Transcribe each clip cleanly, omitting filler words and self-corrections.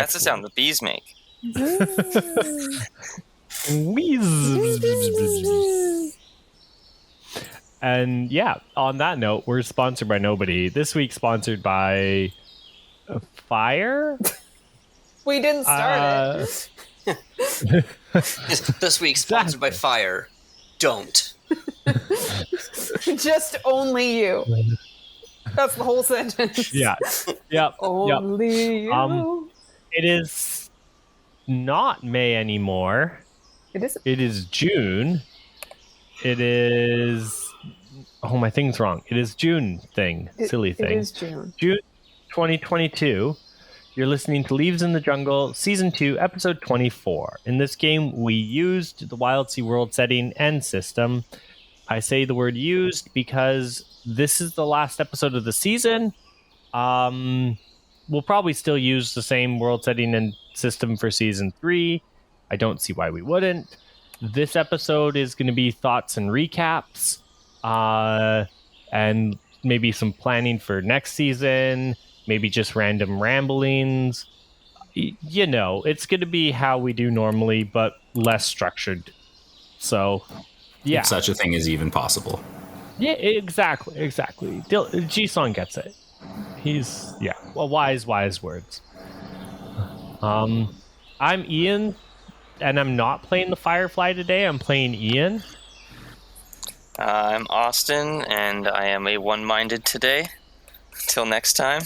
That's the sound the bees make. And yeah, on that note, we're sponsored by nobody. This week sponsored by Fire. We didn't start it. This week sponsored by Fire. Don't. Just only you. That's the whole sentence. Yeah. Yep. Only you. It is not May anymore. It is. It is June. It is. Oh, my thing's wrong. It is June thing. Silly thing. It is June. June 2022. You're listening to Leaves in the Jungle, Season 2, Episode 24. In this game, we used the Wildsea world setting and system. I say the word used because this is the last episode of the season. We'll probably still use the same world setting and system for Season 3. I don't see why we wouldn't. This episode is going to be thoughts and recaps, and maybe some planning for next season, maybe just random ramblings. You know, it's going to be how we do normally, but less structured. So, yeah. If such a thing is even possible. Yeah, exactly. Jisan gets it. He's, well, wise words. I'm Ian, and I'm not playing the Firefly today. I'm playing Ian. I'm Austin, and I am a one-minded today. Till next time.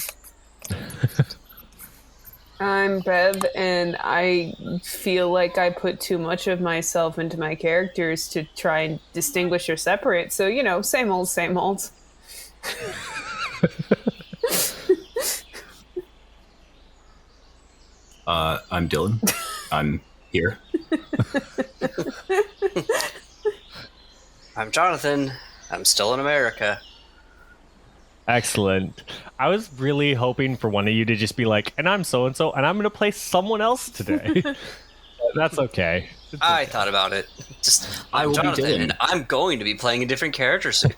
I'm Bev, and I feel like I put too much of myself into my characters to try and distinguish or separate. So, you know, same old, same old. I'm Dylan. I'm here. I'm Jonathan. I'm still in America. Excellent. I was really hoping for one of you to just be like, and I'm so-and-so, and I'm going to play someone else today. That's okay. I thought about it. I'm Jonathan, and I'm going to be playing a different character soon.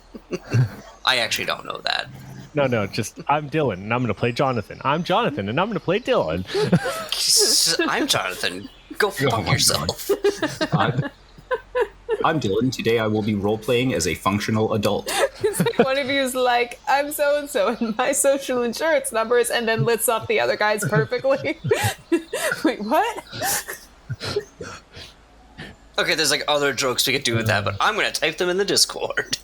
I actually don't know that. No, just I'm Dylan, and I'm going to play Jonathan. I'm Jonathan, and I'm going to play Dylan. I'm Jonathan. Go fuck yourself. I'm Dylan. Today I will be role-playing as a functional adult. It's like one of you is like, I'm so-and-so, and my social insurance number is, and then lists off the other guys perfectly. Wait, what? Okay, there's like other jokes we could do with that, but I'm going to type them in the Discord.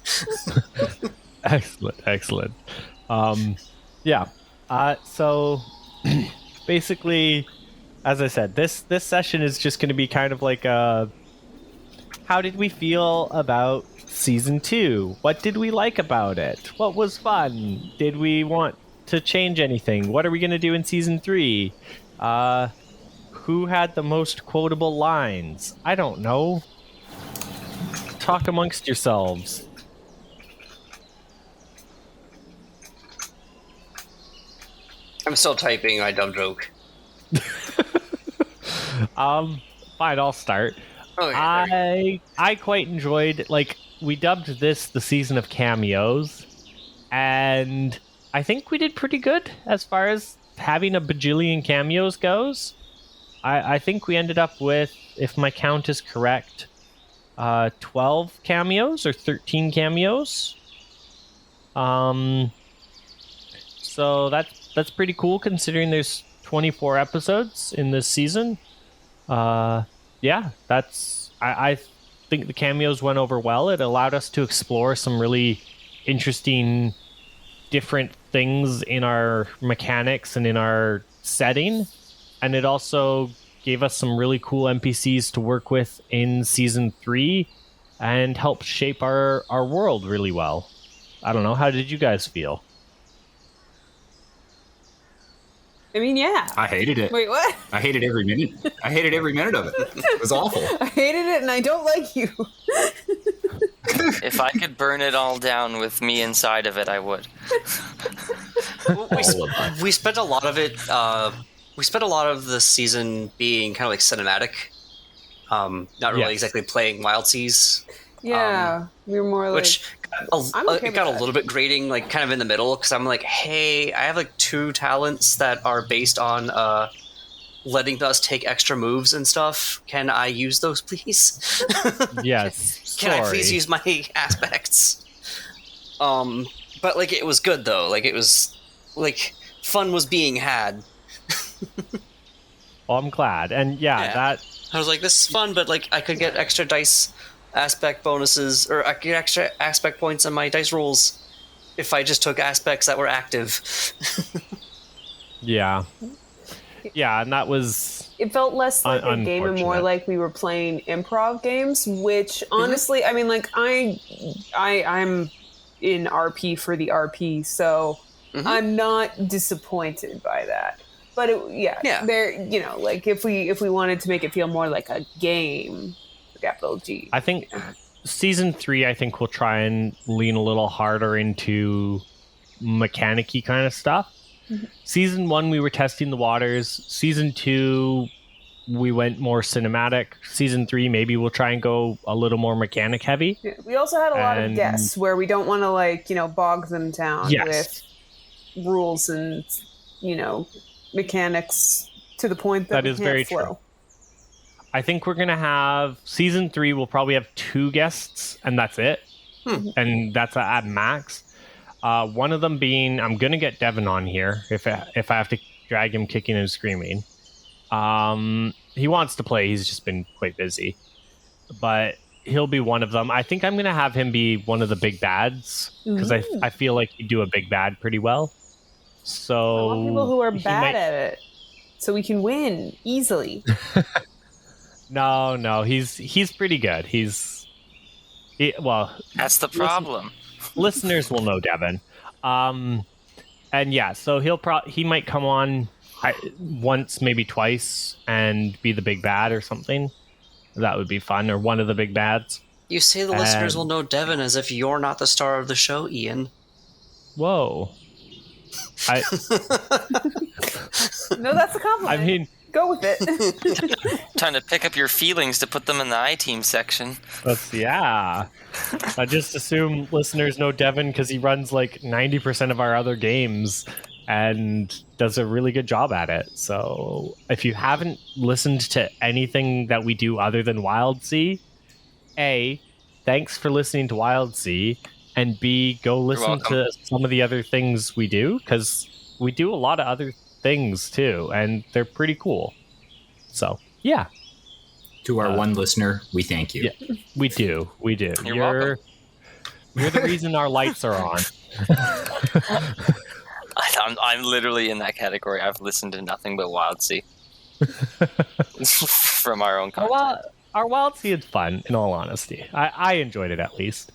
Excellent. So basically, as I said, this session is just going to be kind of like a how did we feel about Season 2? What did we like about it? What was fun? Did we want to change anything? What are we going to do in Season 3? Who had the most quotable lines? I don't know. Talk amongst yourselves. I'm still typing my dumb joke. Fine, I'll start. Okay, I quite enjoyed, like, we dubbed this the season of cameos, and I think we did pretty good as far as having a bajillion cameos goes. I think we ended up with, if my count is correct, 12 cameos or 13 cameos. So that's pretty cool considering there's 24 episodes in this season. I think the cameos went over well. It allowed us to explore some really interesting different things in our mechanics and in our setting. And it also gave us some really cool NPCs to work with in Season 3 and helped shape our world really well. I don't know, how did you guys feel? I mean, yeah. I hated it. Wait, what? I hated every minute. I hated every minute of it. It was awful. I hated it, and I don't like you. If I could burn it all down with me inside of it, I would. We spent a lot of it. We spent a lot of the season being kind of like cinematic. Not really exactly playing Wildseas. Yeah, we were more like... Which it got a little bit grating, like kind of in the middle, because I'm like, hey, I have like 2 talents that are based on letting us take extra moves and stuff. Can I use those, please? Yes. Can I please use my aspects? But like it was good though. Like it was like fun was being had. Well, I'm glad. And that I was like, this is fun, but like I could get extra dice aspect bonuses, or I could get extra aspect points on my dice rolls if I just took aspects that were active. Yeah, and that was... It felt less like a game and more unfortunate. like we were playing improv games, which honestly, I mean, like I'm in RP for the RP, so I'm not disappointed by that. But there, you know, like if we wanted to make it feel more like a game, capital G. I think season 3, I think we'll try and lean a little harder into mechanic-y kind of stuff. Season 1, we were testing the waters. Season 2, we went more cinematic. Season 3, maybe we'll try and go a little more mechanic heavy. Yeah, we also had a lot of guests where we don't want to, like, you know, bog them down with rules and, you know, mechanics to the point that we is can't very flow. true. I think we're going to have... Season 3, we'll probably have 2 guests, and that's it. And that's at max. One of them being... I'm going to get Devin on here if I have to drag him kicking and screaming. He wants to play. He's just been quite busy. But he'll be one of them. I think I'm going to have him be one of the big bads, because I feel like you do a big bad pretty well. So I want people who are bad at it, so we can win easily. No, he's pretty good. Well, That's the problem. Listeners will know Devin. And yeah, so he might come on once, maybe twice, and be the big bad or something. That would be fun, or one of the big bads. You say the listeners will know Devin as if you're not the star of the show, Ian. Whoa. No, that's a compliment. I mean, go with it. Trying to pick up your feelings to put them in the iTeam section. I just assume listeners know Devin because he runs like 90% of our other games and does a really good job at it. So if you haven't listened to anything that we do other than Wildsea, A, thanks for listening to Wildsea, and B, go listen to some of the other things we do, because we do a lot of other things too, and they're pretty cool. So, yeah. To our one listener, we thank you. Yeah, we do. You're welcome. You're the reason our lights are on. I'm literally in that category. I've listened to nothing but Wildsea from our own content. Our Wildsea is fun, in all honesty. I enjoyed it, at least.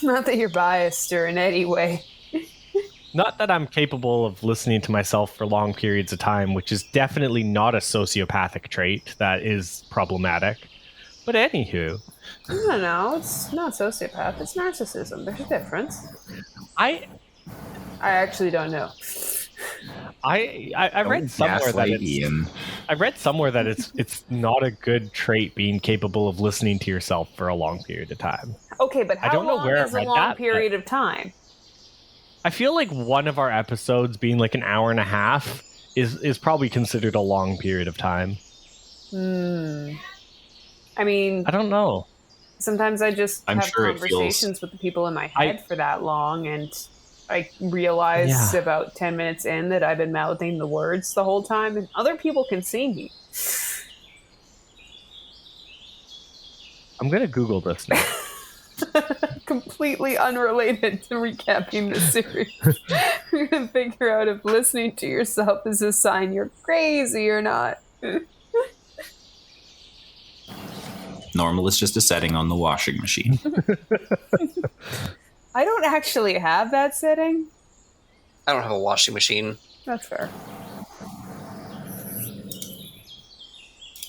Not that you're biased or in any way. Not that I'm capable of listening to myself for long periods of time, which is definitely not a sociopathic trait that is problematic. But anywho. No, it's not sociopath. It's narcissism. There's a difference. I actually don't know. I read somewhere that it's not a good trait being capable of listening to yourself for a long period of time. Okay, but how long is a long period of time? I feel like one of our episodes being like an hour and a half is probably considered a long period of time. I mean, I don't know. Sometimes I just have conversations with the people in my head for that long, and I realize about 10 minutes in that I've been mouthing the words the whole time, and other people can see me. I'm going to Google this now. Completely unrelated to recapping the series. You're going to figure out if listening to yourself is a sign you're crazy or not. Normal is just a setting on the washing machine. I don't actually have that setting. I don't have a washing machine. That's fair.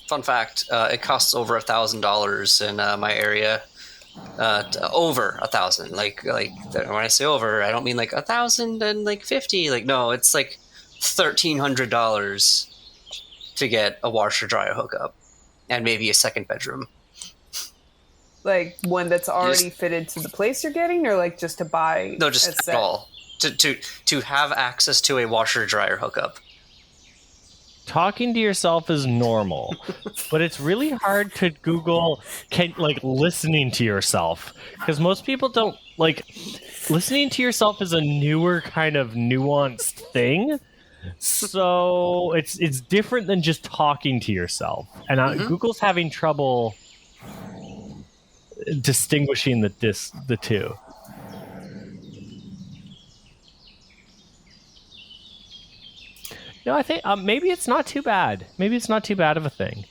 Fun fact, it costs over $1,000 in my area. Over 1,000. Like when I say over, I don't mean like 1,050. Like, no, it's like $1,300 to get a washer dryer hookup and maybe a second bedroom. Like one that's already fitted to the place you're getting, or like just to buy? No, just at all. To have access to a washer dryer hookup. talking to yourself is normal, but it's really hard to Google listening to yourself, because most people don't listening to yourself is a newer kind of nuanced thing. So it's different than just talking to yourself, and Google's having trouble distinguishing the two. No, I think maybe it's not too bad. Maybe it's not too bad of a thing.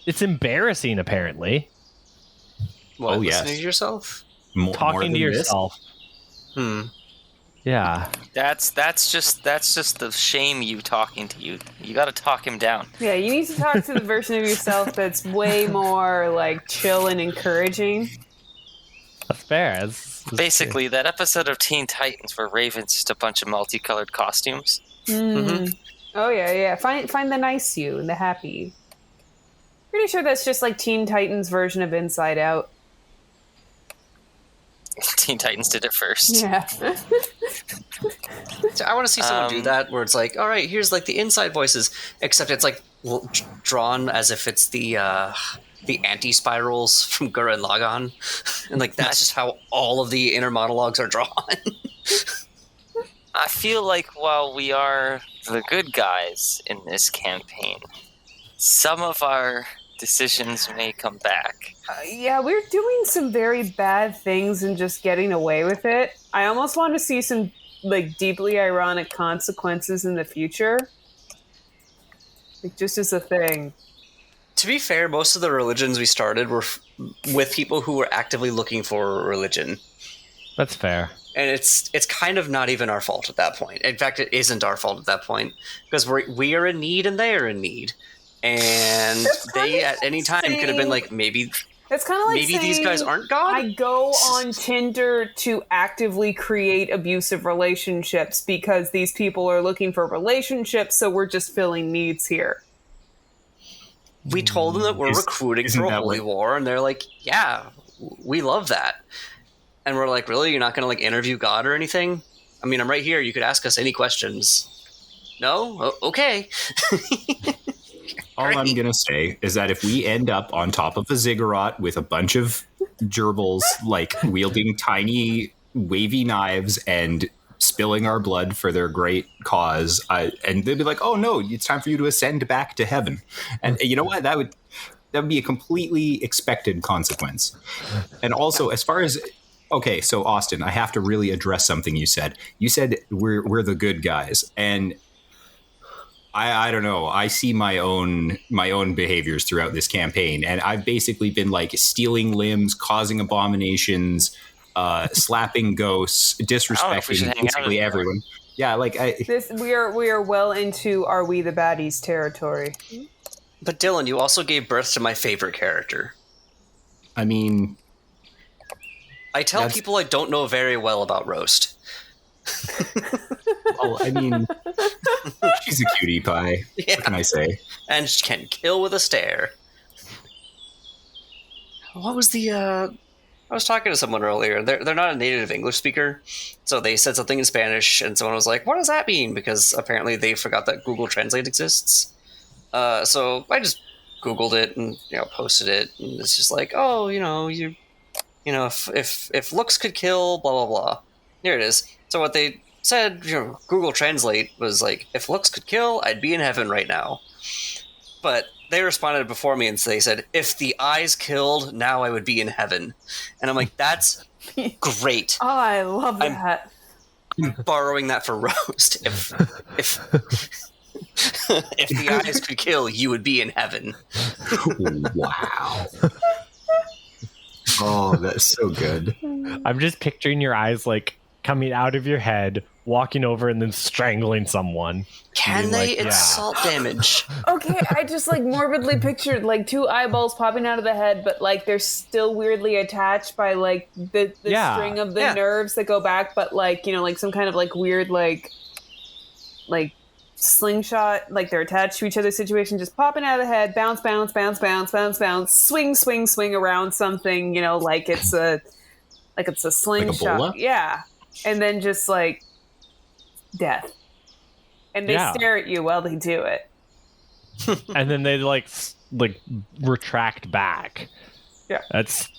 It's embarrassing, apparently. What, listening to yourself? Talking to yourself. Yeah. That's just the shame you talking to you. You got to talk him down. Yeah, you need to talk to the version of yourself that's way more like chill and encouraging. That's fair. That's basically that episode of Teen Titans where Raven's just a bunch of multicolored costumes. Oh yeah. Find the nice you and the happy you. Pretty sure that's just like Teen Titans' version of Inside Out. Teen Titans did it first. Yeah. I want to see someone do that, where it's like, all right, here's like the inside voices, except it's like drawn as if it's the anti-spirals from Gurren Lagann, and like that's just how all of the inner monologues are drawn. I feel like while we are the good guys in this campaign, some of our decisions may come back. Yeah, we're doing some very bad things and just getting away with it. I almost want to see some like deeply ironic consequences in the future. Like just as a thing. To be fair, most of the religions we started were with people who were actively looking for a religion. That's fair. And it's kind of not even our fault at that point. In fact, it isn't our fault at that point, because we are in need and they are in need. And they at any time could have been like, maybe that's kind of like maybe these guys aren't God. I go on Tinder to actively create abusive relationships because these people are looking for relationships, so we're just filling needs here. We told them that we're recruiting for a holy war, and they're like, yeah, we love that. And we're like, really? You're not going to like interview God or anything? I mean, I'm right here. You could ask us any questions. No? Okay. All I'm going to say is that if we end up on top of a ziggurat with a bunch of gerbils, like wielding tiny wavy knives and spilling our blood for their great cause, and they'd be like, oh no, it's time for you to ascend back to heaven. And you know what? That would be a completely expected consequence. And also, as far as... Okay, so Austin, I have to really address something you said. You said we're the good guys, and I don't know. I see my own behaviors throughout this campaign, and I've basically been like stealing limbs, causing abominations, slapping ghosts, disrespecting basically everyone. Yeah, like we are well into "Are we the baddies" territory. But Dylan, you also gave birth to my favorite character. I mean, I tell people I don't know very well about Roast. Well, I mean, she's a cutie pie. Yeah. What can I say? And she can kill with a stare. What was the... I was talking to someone earlier. They're not a native English speaker, so they said something in Spanish, and someone was like, what does that mean? Because apparently they forgot that Google Translate exists. So I just Googled it and posted it, and it's just like, oh, if looks could kill, blah, blah, blah. Here it is. So what they said, Google Translate was like, if looks could kill, I'd be in heaven right now. But they responded before me and they said, if the eyes killed, now I would be in heaven. And I'm like, that's great. Oh, I love that. I'm borrowing that for Roast. If the eyes could kill, you would be in heaven. Wow. Oh, that's so good. I'm just picturing your eyes like coming out of your head, walking over and then strangling someone. Can they? It's salt damage. Okay, I just like morbidly pictured like two eyeballs popping out of the head, but like they're still weirdly attached by like the string of the nerves that go back, but like, like some kind of like weird like slingshot, like they're attached to each other situation, just popping out of the head, bounce, bounce, bounce, bounce, bounce, bounce, swing, swing, swing around something, like it's a slingshot. Like Ebola? Yeah. and then just like death. And they stare at you while they do it. And then they like retract back. Yeah. That's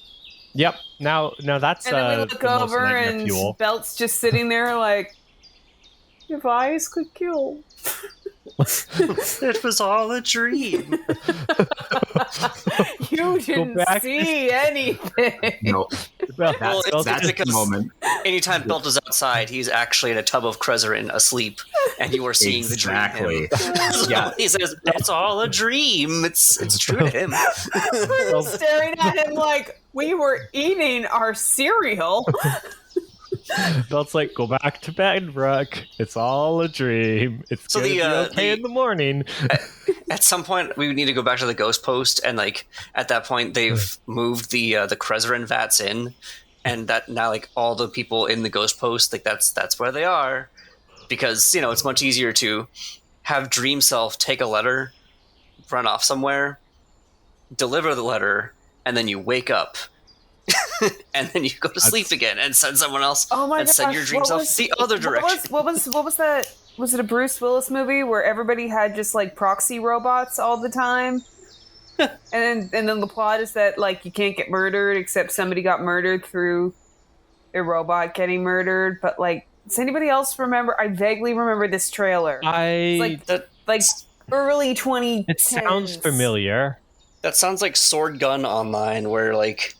Now that's and then we look over and fuel. Belt's just sitting there like, if eyes could kill. It was all a dream. You didn't see anything. No, that's because the moment. Anytime Belt is outside, he's actually in a tub of Krezerin asleep, and you are seeing the dream. So Yeah. he says, "It's all a dream. It's true to him." We're staring at him like we were eating our cereal. Belt's like, go back to bed, Rook. It's all a dream. It's So gonna be okay in the morning. At some point, we need to go back to the ghost post, and like at that point, they've moved the Krezerin vats in, and that now like all the people in the ghost post, like that's where they are, because it's much easier to have Dream Self take a letter, run off somewhere, deliver the letter, and then you wake up. And then you go to sleep again and send someone else and send your dream self the other direction. What was that? Was it a Bruce Willis movie where everybody had just like proxy robots all the time? and then the plot is that like you can't get murdered except somebody got murdered through a robot getting murdered. But like, does anybody else remember? I vaguely remember this trailer. Like early 2010s. It sounds familiar. That sounds like Sword Gun Online, where like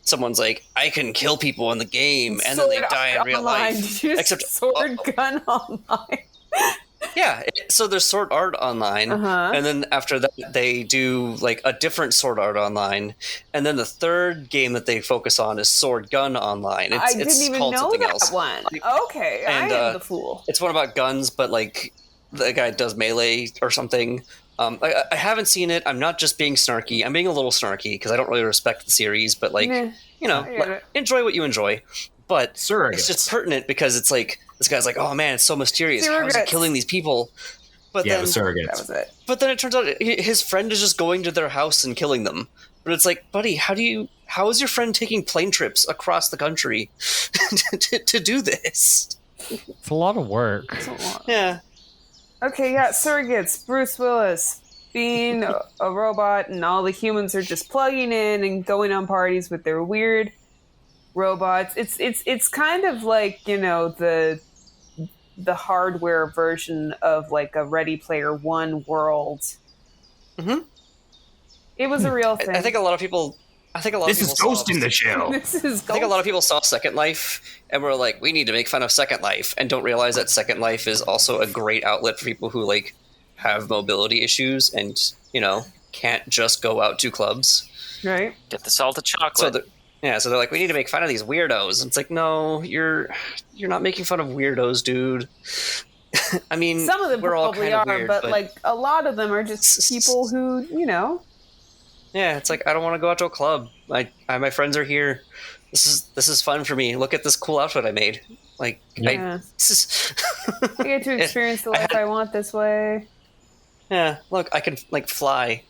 someone's like, I can kill people in the game, and then they die in real life. Except Sword Gun Online. Yeah, so there's Sword Art Online, and then after that they do like a different Sword Art Online, and then the third game that they focus on is Sword Gun Online. I didn't even know that one. Okay, and, I am the fool. It's one about guns, but like the guy does melee or something. I haven't seen it. I'm not just being snarky. I'm being a little snarky because I don't really respect the series, but like, enjoy what you enjoy. But it's just pertinent because it's like, this guy's like, oh man, it's so mysterious. How is he killing these people? But then, surrogates. That was it. But then it turns out his friend is just going to their house and killing them. But it's like, buddy, how is your friend taking plane trips across the country to do this? It's a lot of work. Yeah. Okay, yeah, surrogates, Bruce Willis being a robot, and all the humans are just plugging in and going on parties with their weird robots. It's kind of like, the hardware version of like a Ready Player One world. Mm-hmm. It was a real thing. I think a lot of people. This is Ghost in the Shell. I think a lot of people saw Second Life and were like, we need to make fun of Second Life, and don't realize that Second Life is also a great outlet for people who like have mobility issues and can't just go out to clubs. Right. Get the salted chocolate. So they're like, we need to make fun of these weirdos. And it's like, no, you're not making fun of weirdos, dude. I mean, some of them we're probably all are, weird, but like a lot of them are just people who, Yeah, it's like, I don't want to go out to a club. My friends are here. This is fun for me. Look at this cool outfit I made. Like, I get to experience the life I want this way. Yeah, look, I can like fly.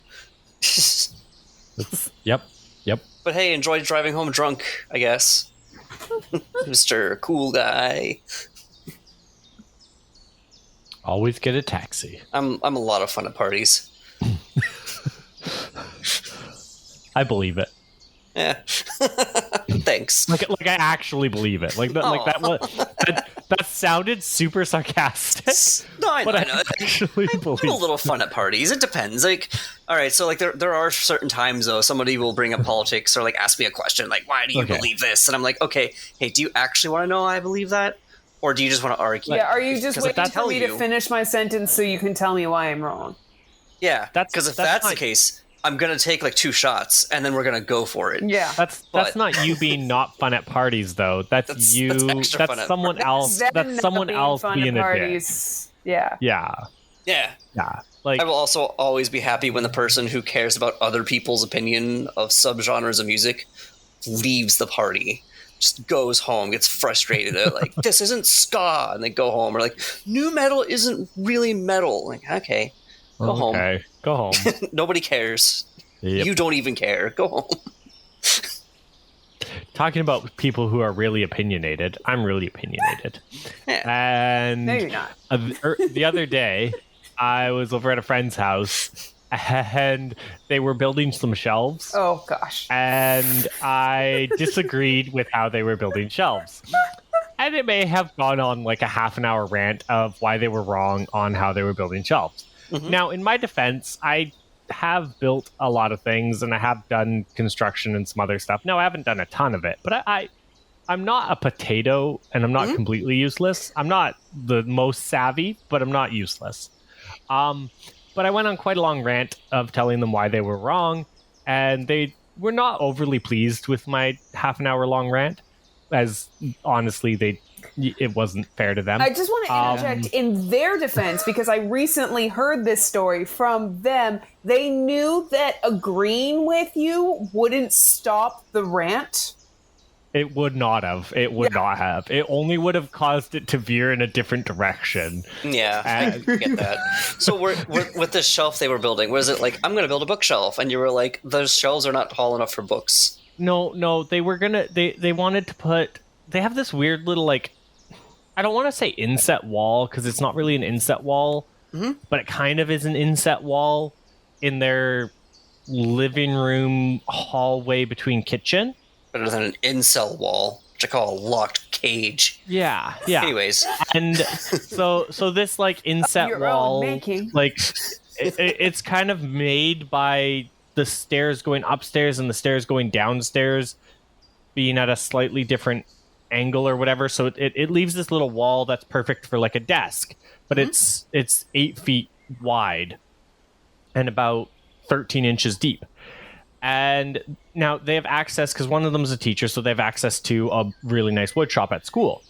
Yep. But hey, enjoy driving home drunk, I guess. Mr. Cool Guy. Always get a taxi. I'm a lot of fun at parties. I believe it. Yeah. Thanks. Like I actually believe it. Like that. Like that sounded super sarcastic. No, I know. But I actually believe. I'm a little fun at parties. It depends. Like, all right. So like there are certain times though somebody will bring up politics or like ask me a question like, why do you believe this? And I'm like, okay, hey, do you actually want to know I believe that, or do you just want to argue? Yeah. Are you just waiting for me to finish my sentence so you can tell me why I'm wrong? Yeah. Because if that's the case, I'm gonna take like 2 shots and then we're gonna go for it. Yeah, that's not you being not fun at parties though. That's someone else. That's someone else being a dick. Yeah. Like, I will also always be happy when the person who cares about other people's opinion of subgenres of music leaves the party, just goes home, gets frustrated at like, this isn't ska, and they go home, or like, new metal isn't really metal. Like, okay. Go home. Nobody cares. Yep. You don't even care. Go home. talking about people who are really opinionated, I'm really opinionated. And No, you're not. The other day, I was over at a friend's house, and they were building some shelves. Oh, gosh. And I disagreed with how they were building shelves. And it may have gone on like a half an hour rant of why they were wrong on how they were building shelves. Mm-hmm. Now, in my defense, I have built a lot of things, and I have done construction and some other stuff. No, I haven't done a ton of it, but I'm not a potato, and I'm not completely useless. I'm not the most savvy, but I'm not useless. But I went on quite a long rant of telling them why they were wrong, and they were not overly pleased with my half an hour long rant, as honestly, it wasn't fair to them. I just want to interject in their defense, because I recently heard this story from them. They knew that agreeing with you wouldn't stop the rant. It would not have. It would not have. It only would have caused it to veer in a different direction. Yeah, I get that. So with this shelf they were building, was it like, I'm going to build a bookshelf? And you were like, those shelves are not tall enough for books. No, they were gonna. They wanted to put. They have this weird little like. I don't want to say inset wall because it's not really an inset wall, but it kind of is an inset wall in their living room hallway between kitchen. Better than an incel wall, which I call a locked cage. Yeah. Anyways, and so this like inset wall, like it's kind of made by the stairs going upstairs and the stairs going downstairs being at a slightly different angle or whatever, so it leaves this little wall that's perfect for like a desk, but it's 8 feet wide and about 13 inches deep. And now they have access, because one of them is a teacher, so they have access to a really nice wood shop at school.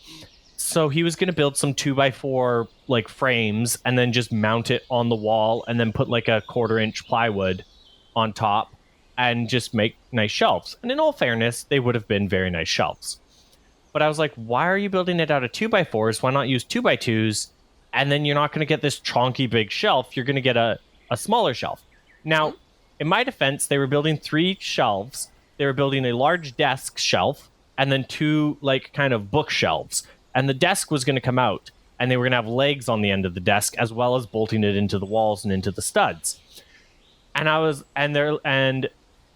So he was going to build some 2x4 like frames and then just mount it on the wall and then put like a 1/4-inch plywood on top and just make nice shelves. And in all fairness, they would have been very nice shelves. But I was like, why are you building it out of 2x4s? Why not use 2x2s? And then you're not going to get this chonky big shelf. You're going to get a smaller shelf. Now, in my defense, they were building 3 shelves. They were building a large desk shelf and then 2 like kind of bookshelves. And the desk was going to come out and they were going to have legs on the end of the desk as well as bolting it into the walls and into the studs. And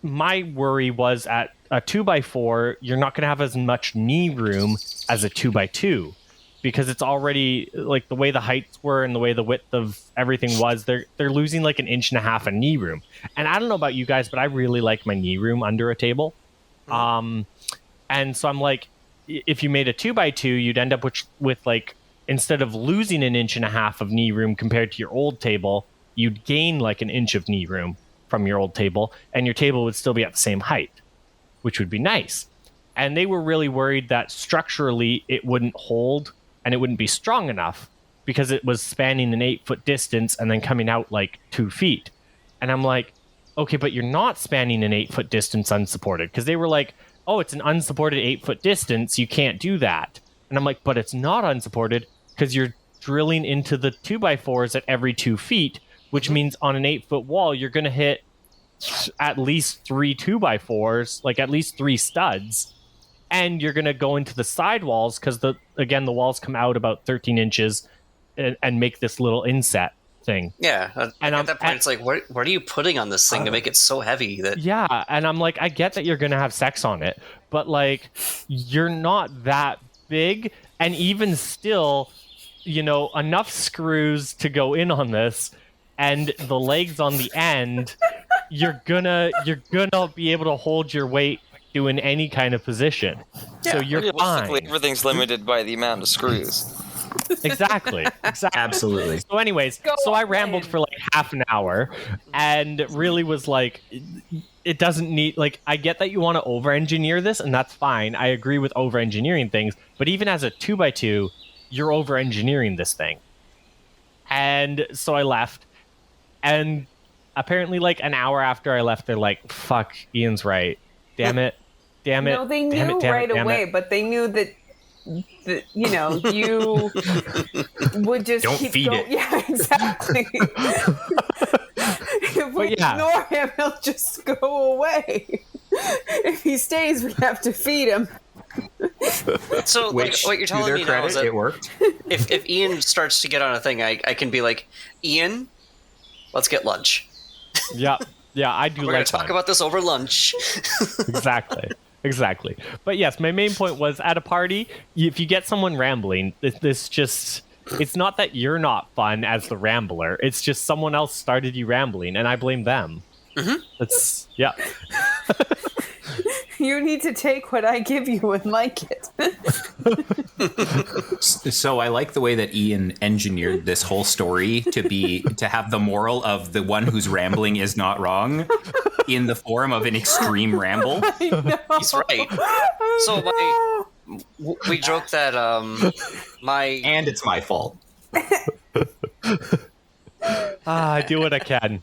my worry was at a 2x4, you're not going to have as much knee room as a 2x2 because it's already like the way the heights were and the way the width of everything was, they're losing like 1.5 inches of knee room. And I don't know about you guys, but I really like my knee room under a table. And so I'm like, if you made a 2x2, you'd end up with like, instead of losing 1.5 inches of knee room compared to your old table, you'd gain like 1 inch of knee room from your old table, and your table would still be at the same height, which would be nice. And they were really worried that structurally it wouldn't hold and it wouldn't be strong enough because it was spanning an 8-foot distance and then coming out like 2 feet. And I'm like, okay, but you're not spanning an 8-foot distance unsupported, because they were like, oh, it's an unsupported 8-foot distance, you can't do that. And I'm like, but it's not unsupported because you're drilling into the 2x4s at every 2 feet, which means on an 8-foot wall, you're going to hit at least 3 2x4s, like at least 3 studs. And you're going to go into the side walls because, the walls come out about 13 inches and make this little inset thing. Yeah. And at that point, it's like, what are you putting on this thing to make it so heavy that... Yeah. And I'm like, I get that you're going to have sex on it, but like, you're not that big. And even still, enough screws to go in on this, and the legs on the end, you're gonna be able to hold your weight doing any kind of position. Yeah, so you're fine. Everything's limited by the amount of screws. Exactly. Absolutely. So anyways, I rambled for like half an hour and really was like, it doesn't need, like, I get that you want to over-engineer this, and that's fine. I agree with over-engineering things, but even as a 2x2, you're over-engineering this thing. And so I left. And apparently, like, an hour after I left, they're like, fuck, Ian's right. Damn it. No, they knew right away, but they knew that you would just don't feed going. it. Yeah, exactly. If we ignore him, he'll just go away. If he stays, we have to feed him. So, like, what you're telling me now is that it worked. if Ian starts to get on a thing, I can be like, Ian, let's get lunch. Yeah, I do. We're gonna talk about this over lunch. Exactly. But yes, my main point was at a party, if you get someone rambling, this just. It's not that you're not fun as the rambler. It's just someone else started you rambling, and I blame them. That's yeah. You need to take what I give you and like it. So I like the way that Ian engineered this whole story to have the moral of the one who's rambling is not wrong in the form of an extreme ramble. He's right. So we joke that and it's my fault. I do what I can.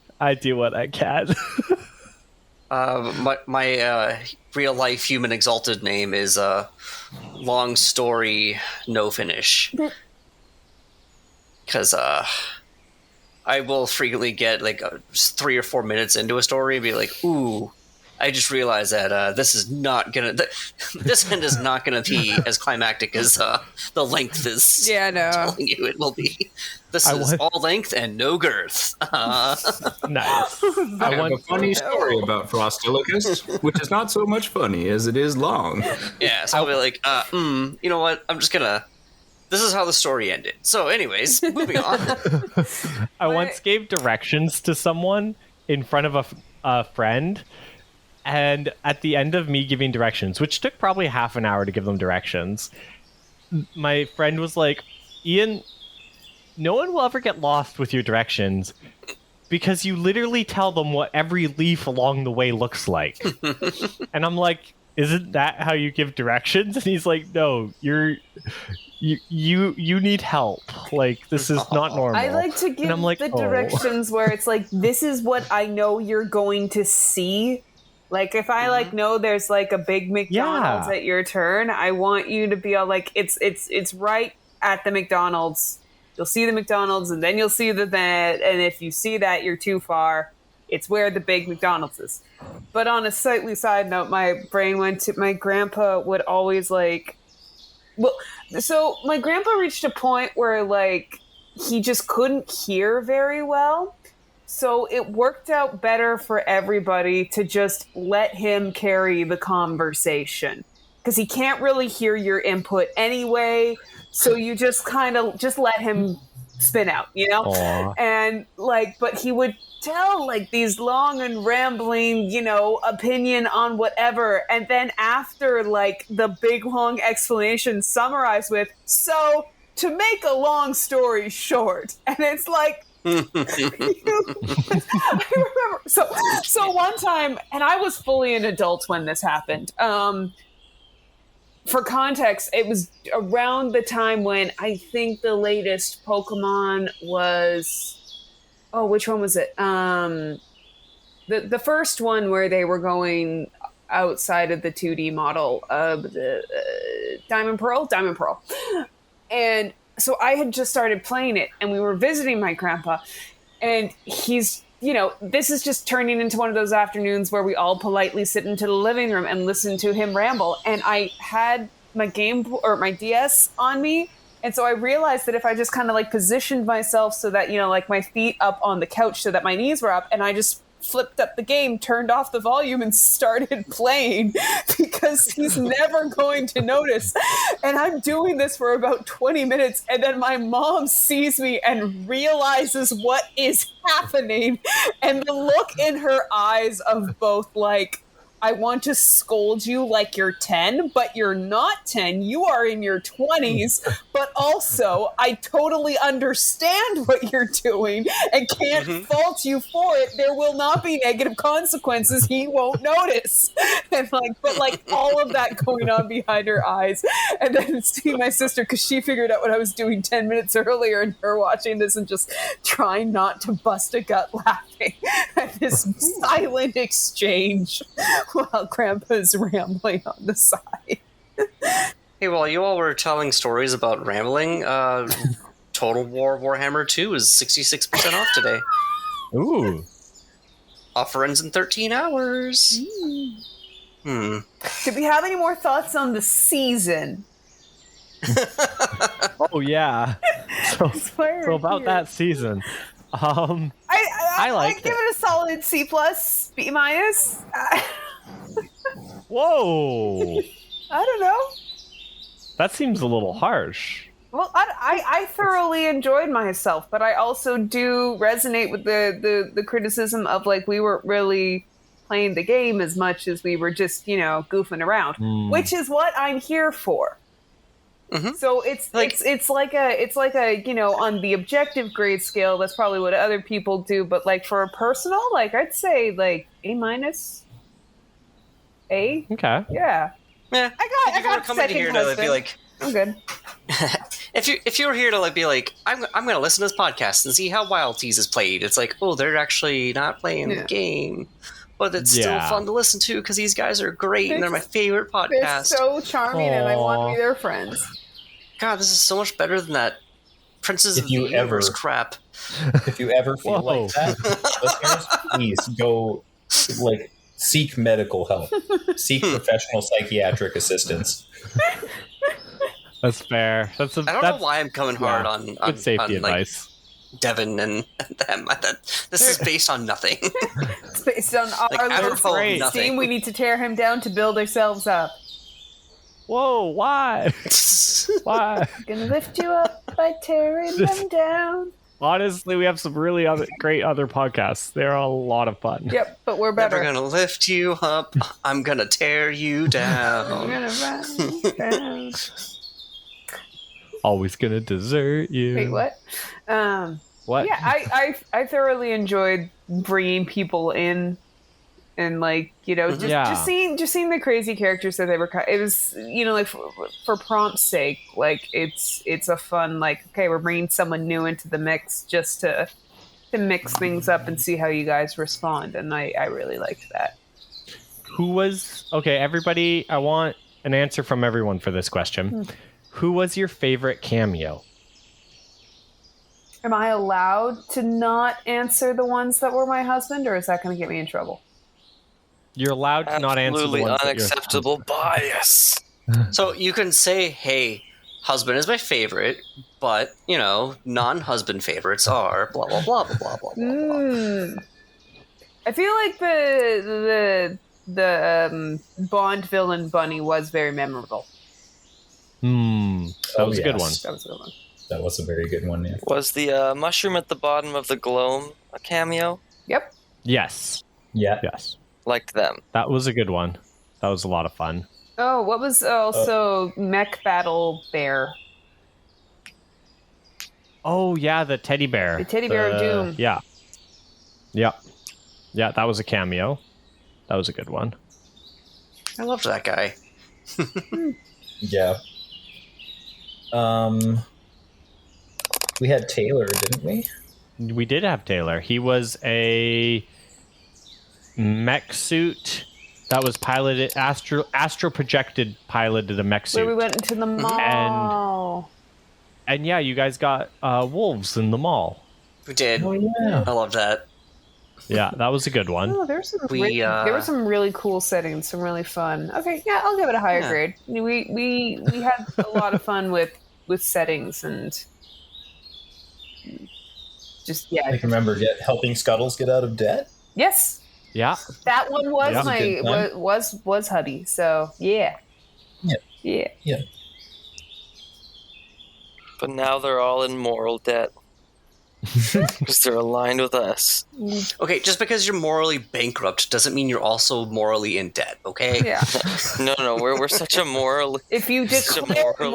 My real life human exalted name is Long Story No Finish, because I will frequently get like 3 or 4 minutes into a story and be like, ooh, I just realized that this is not gonna. This end is not gonna be as climactic as the length is. Yeah, no. Telling you it will be. This is all length and no girth. Nice. I have a funny story about Frostilicus, which is not so much funny as it is long. Yeah, so I'll be like, you know what? I'm just gonna. This is how the story ended. So, anyways, moving on. I once gave directions to someone in front of a friend. And at the end of me giving directions, which took probably half an hour to give them directions, my friend was like, Ian, no one will ever get lost with your directions because you literally tell them what every leaf along the way looks like. And I'm like, isn't that how you give directions? And he's like, no, you need help. Like, this is not normal. I like to give the directions where it's like, this is what I know you're going to see. Like, if I, know there's, a big McDonald's at your turn, I want you to be all like, it's right at the McDonald's. You'll see the McDonald's, and then you'll see the bed, and if you see that, you're too far. It's where the big McDonald's is. But on a slightly side note, my brain went to my grandpa would always, so my grandpa reached a point where, he just couldn't hear very well. So it worked out better for everybody to just let him carry the conversation because he can't really hear your input anyway. So you just kind of just let him spin out, you know? Aww. And but he would tell these long and rambling, opinion on whatever. And then after the big long explanation summarized with, so to make a long story short, and it's I remember. So one time, and I was fully an adult when this happened. For context, it was around the time when I think the latest Pokemon was. Oh, which one was it? The first one where they were going outside of the 2D model of the Diamond Pearl, and. So I had just started playing it, and we were visiting my grandpa, and he's, this is just turning into one of those afternoons where we all politely sit into the living room and listen to him ramble. And I had my my DS on me, and so I realized that if I just kind of positioned myself so that, my feet up on the couch so that my knees were up, and I just flipped up the game, turned off the volume, and started playing because he's never going to notice. And I'm doing this for about 20 minutes, and then my mom sees me and realizes what is happening, and the look in her eyes of both I want to scold you like you're 10, but you're not 10. You are in your 20s. But also, I totally understand what you're doing and can't fault you for it. There will not be negative consequences. He won't notice. And but all of that going on behind her eyes. And then seeing my sister, because she figured out what I was doing 10 minutes earlier, and her watching this and just trying not to bust a gut laughing at this silent exchange. While Grandpa's rambling on the side. Hey, while you all were telling stories about rambling, Total War Warhammer 2 is 66% off today. Ooh. Offer ends in 13 hours. Did we have any more thoughts on the season? Oh yeah. So about that season, I liked give it a solid C+, B-. Whoa, I don't know. that seems a little harsh. Well, I thoroughly enjoyed myself, but I also do resonate with the criticism of like we weren't really playing the game as much as we were just goofing around, which is what I'm here for. Mm-hmm. So it's like a on the objective grade scale, that's probably what other people do, but like for a personal, like I'd say like A-. A. Okay. Yeah. Yeah. I got come in here to be like, I'm good. if you were here to like be like, I'm going to listen to this podcast and see how Wildsea is played. It's like, oh, they're actually not playing the game, but it's still fun to listen to because these guys are great and they're my favorite podcast. They're so charming, and I want to be their friends. God, this is so much better than that Princess of the Universe crap. If you ever feel like that, listeners, please go seek medical help. Seek professional psychiatric assistance. That's fair. I don't know why I'm coming hard on good safety advice. Devin and them. This is based on nothing. It's based on our little self-esteem. We need to tear him down to build ourselves up. Whoa, why? Why? Gonna lift you up by tearing them down. Honestly, we have some really great other podcasts. They're a lot of fun. Yep, but we're better. Never gonna lift you up. I'm gonna tear you down. I'm gonna run you down. Always gonna desert you. Wait, what? What? Yeah, I thoroughly enjoyed bringing people in, and just seeing the crazy characters that they were. It was for prompt's sake, like it's a fun okay, we're bringing someone new into the mix just to mix things up and see how you guys respond, and I really liked that. Everybody, I want an answer from everyone for this question. Who was your favorite cameo? Am I allowed to not answer the ones that were my husband, or is that going to get me in trouble? You're allowed to not answer the ones unacceptable bias. So you can say, hey, husband is my favorite, but, non-husband favorites are blah, blah, blah, blah, blah, blah, blah. I feel like the Bond villain Bunny was very memorable. That was a good one. That was a good one. That was a very good one, yeah. Was the mushroom at the bottom of the gloam a cameo? Yep. Yes. Yeah. Yes. Liked them. That was a good one. That was a lot of fun. Oh, what was also Mech Battle Bear? Oh, yeah, the teddy bear. The teddy bear of doom. Yeah. Yeah. Yeah, that was a cameo. That was a good one. I loved that guy. Yeah. We had Taylor, didn't we? We did have Taylor. He was a mech suit that was piloted, astro projected piloted a mech suit. Where we went into the mall. And yeah, you guys got wolves in the mall. We did. Oh, yeah. I loved that. Yeah, that was a good one. Oh, there were some really cool settings, some really fun. Okay, yeah, I'll give it a higher grade. We had a lot of fun with settings and just I can remember helping Scuttles get out of debt. Yes. Yeah. That one was was hubby. So yeah. Yeah. But now they're all in moral debt. Because they're aligned with us. Okay, just because you're morally bankrupt doesn't mean you're also morally in debt, okay? Yeah. No, we're such a moral... If you declare a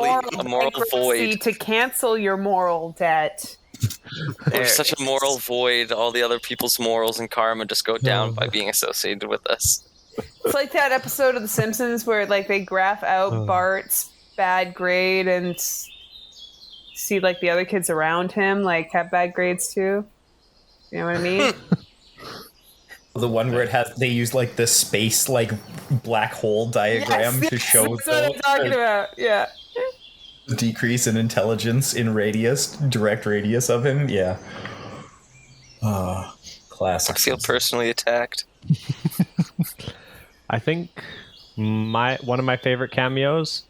moral void to cancel your moral debt... We're such a moral void, all the other people's morals and karma just go down by being associated with us. It's like that episode of The Simpsons where they graph out Bart's bad grade and... see the other kids around him have bad grades too. You know what I mean? The one where they use the space black hole diagram to show that's what I'm talking about. Yeah. The decrease in intelligence in direct radius of him. Yeah. Classic. I feel personally attacked. I think One of my favorite cameos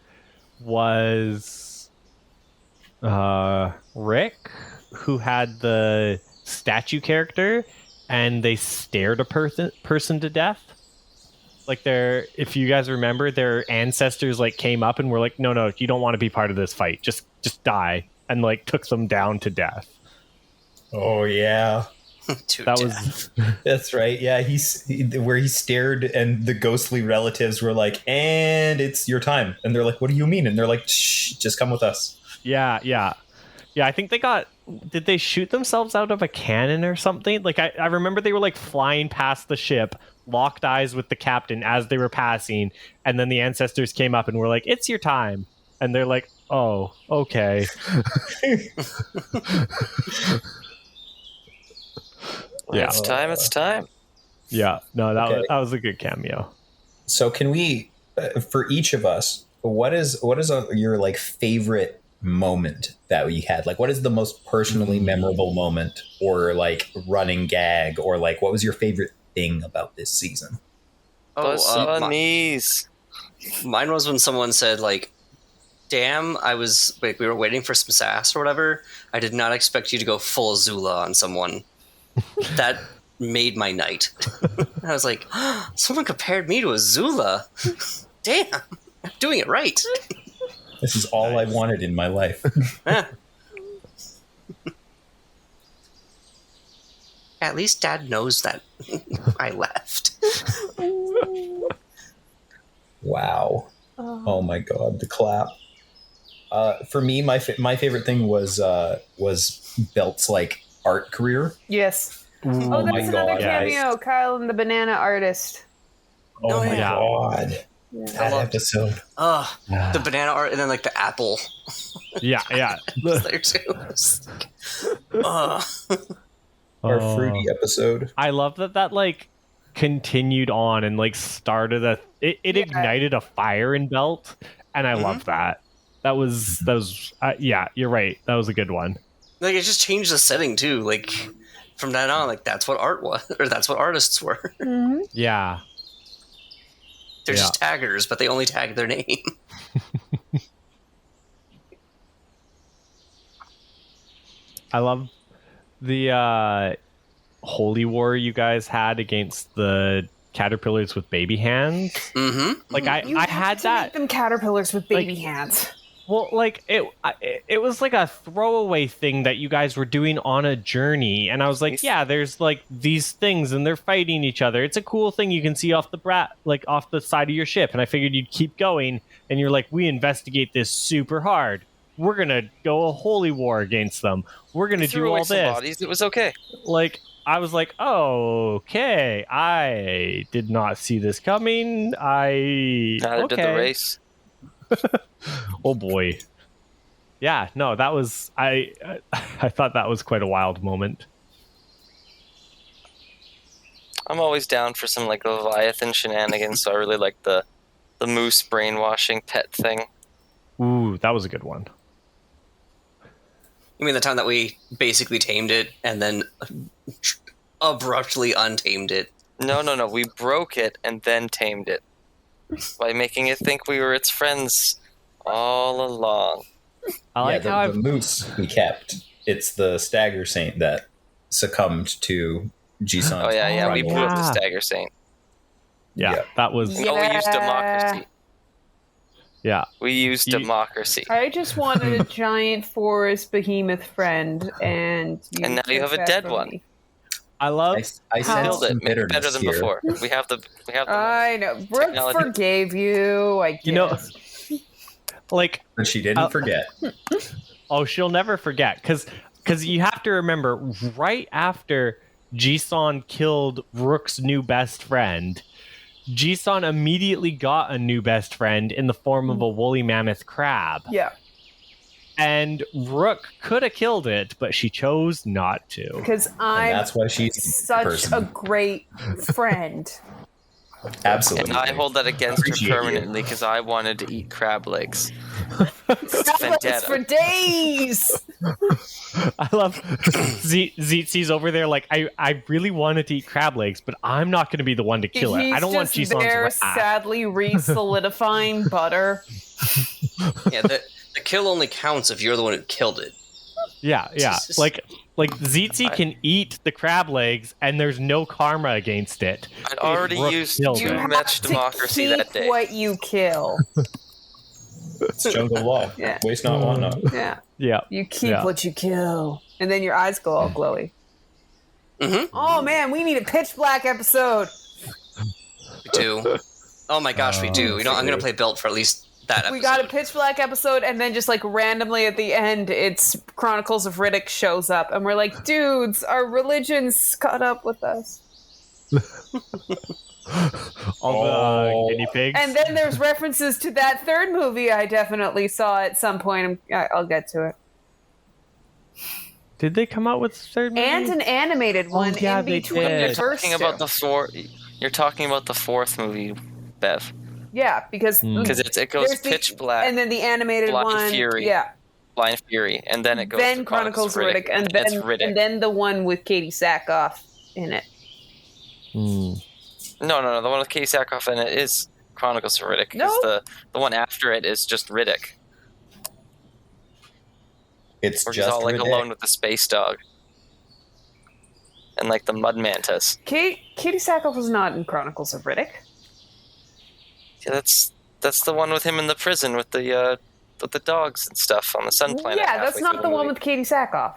was Rick, who had the statue character, and they stared a person to death. Like if you guys remember, their ancestors like came up and were like, no, you don't want to be part of this fight. Just die, and like took them down to death. Oh yeah. That's right. Yeah, where he stared, and the ghostly relatives were like, "And it's your time." And they're like, "What do you mean?" And they're like, "Shh, just come with us." Yeah. I think did they shoot themselves out of a cannon or something? Like I remember they were like flying past the ship, locked eyes with the captain as they were passing, and then the ancestors came up and were like, "It's your time," and they're like, "Oh, okay." Yeah, it's time. Yeah, no, that was a good cameo. So can we, for each of us, what is your like favorite moment that we had? Like, what is the most personally memorable moment, or like running gag, or like what was your favorite thing about this season? Mine was when someone said like, "Damn, we were waiting for some sass or whatever. I did not expect you to go full Zula on someone." That made my night. I was like, someone compared me to a Zula. Damn, I'm doing it right. This is all I wanted in my life. At least Dad knows that I left. Wow. Oh my God, the clap. For me, my favorite thing was Belt's like art career. Yes. Oh that's my another God, cameo. Kyle and the banana artist. Oh my God. Yeah. That episode. The banana art, and then like the apple. Yeah. Was there too. Our fruity episode. I love that like continued on and like started it ignited a fire in Belt, and I love that. That was yeah, you're right. That was a good one. Like, it just changed the setting too. Like, from then on, like that's what art was, or that's what artists were. Mm-hmm. Yeah. They're just taggers, but they only tag their name. I love the holy war you guys had against the caterpillars with baby hands. Mm-hmm. Like I had that. Make them caterpillars with baby hands. Well, like it was like a throwaway thing that you guys were doing on a journey, and I was like, yeah, there's like these things, and they're fighting each other. It's a cool thing you can see off the side of your ship, and I figured you'd keep going. And you're like, we investigate this super hard. We're gonna go a holy war against them. We're gonna do all this. Bodies. It was okay. Like I was like, oh, okay. I did not see this coming. Neither did the race. Oh boy. Yeah, no, that was I thought that was quite a wild moment. I'm always down for some like Leviathan shenanigans, so I really like the moose brainwashing pet thing. Ooh, that was a good one. You mean the time that we basically tamed it and then abruptly untamed it? No. We broke it and then tamed it by making it think we were its friends all along. I like how the moose we kept. It's the Stagger Saint that succumbed to Jisan. Oh yeah, we blew up the Stagger Saint. Yeah, that was. Yeah. Oh, we used democracy. Yeah, we used democracy. I just wanted a giant forest behemoth friend, and now you have a dead one. Me. I love. I killed it. Made it better than before. We have the. I know. Brooke forgave you. I guess. You know, like. But she didn't forget. Oh, she'll never forget, because you have to remember, right after Jisan killed Rook's new best friend, Jisan immediately got a new best friend in the form of a woolly mammoth crab. Yeah. And Rook could have killed it, but she chose not to. Because I'm that's why she's such a great friend. Absolutely. And I hold that against her Appreciate you. permanently because I wanted to eat crab legs. That's for days. I love Tzitzi's over there. Like, I really wanted to eat crab legs, but I'm not going to be the one to kill it. I don't want He's Jisan's there, wrath. sadly re-solidifying butter. Yeah, the kill only counts if you're the one who killed it. Yeah. Like Tzitzi can eat the crab legs, and there's no karma against it. I'd already Rook used killed too it. have much to democracy keep that day. what you kill. It's jungle law. Yeah. Waste not, want not. Yeah. Yeah. You keep what you kill. And then your eyes go all glowy. Mm-hmm. Oh man, we need a pitch black episode. We do. Oh my gosh, we do. You know, I'm gonna play Built for at least that episode. We got a pitch black episode, and then just like randomly at the end, it's Chronicles of Riddick shows up, and we're like, dudes, our religion's caught up with us. All the guinea pigs. And then there's references to that third movie I definitely saw at some point. I'll get to it. Did they come out with a third movie? And an animated one yeah, in they between did. the You're first talking about two. You're talking about the fourth movie, Bev, Yeah, because because it goes there's the- Pitch Black, and then the animated Blind one. Fury. Yeah. Blind Fury, and then it goes Then to Chronicles of Riddick, and it's then Riddick. and then the one with Katie Sackhoff in it. No, the one with Katie Sackhoff in it is Chronicles of Riddick. No. The one after it is just Riddick, It's where he's just all like Riddick. alone with the space dog. And like the mud mantis. Katie Sackhoff was not in Chronicles of Riddick. Yeah, that's the one with him in the prison with the dogs and stuff on the sun planet. Yeah, that's halfway not through the one movie. with Katie Sackhoff.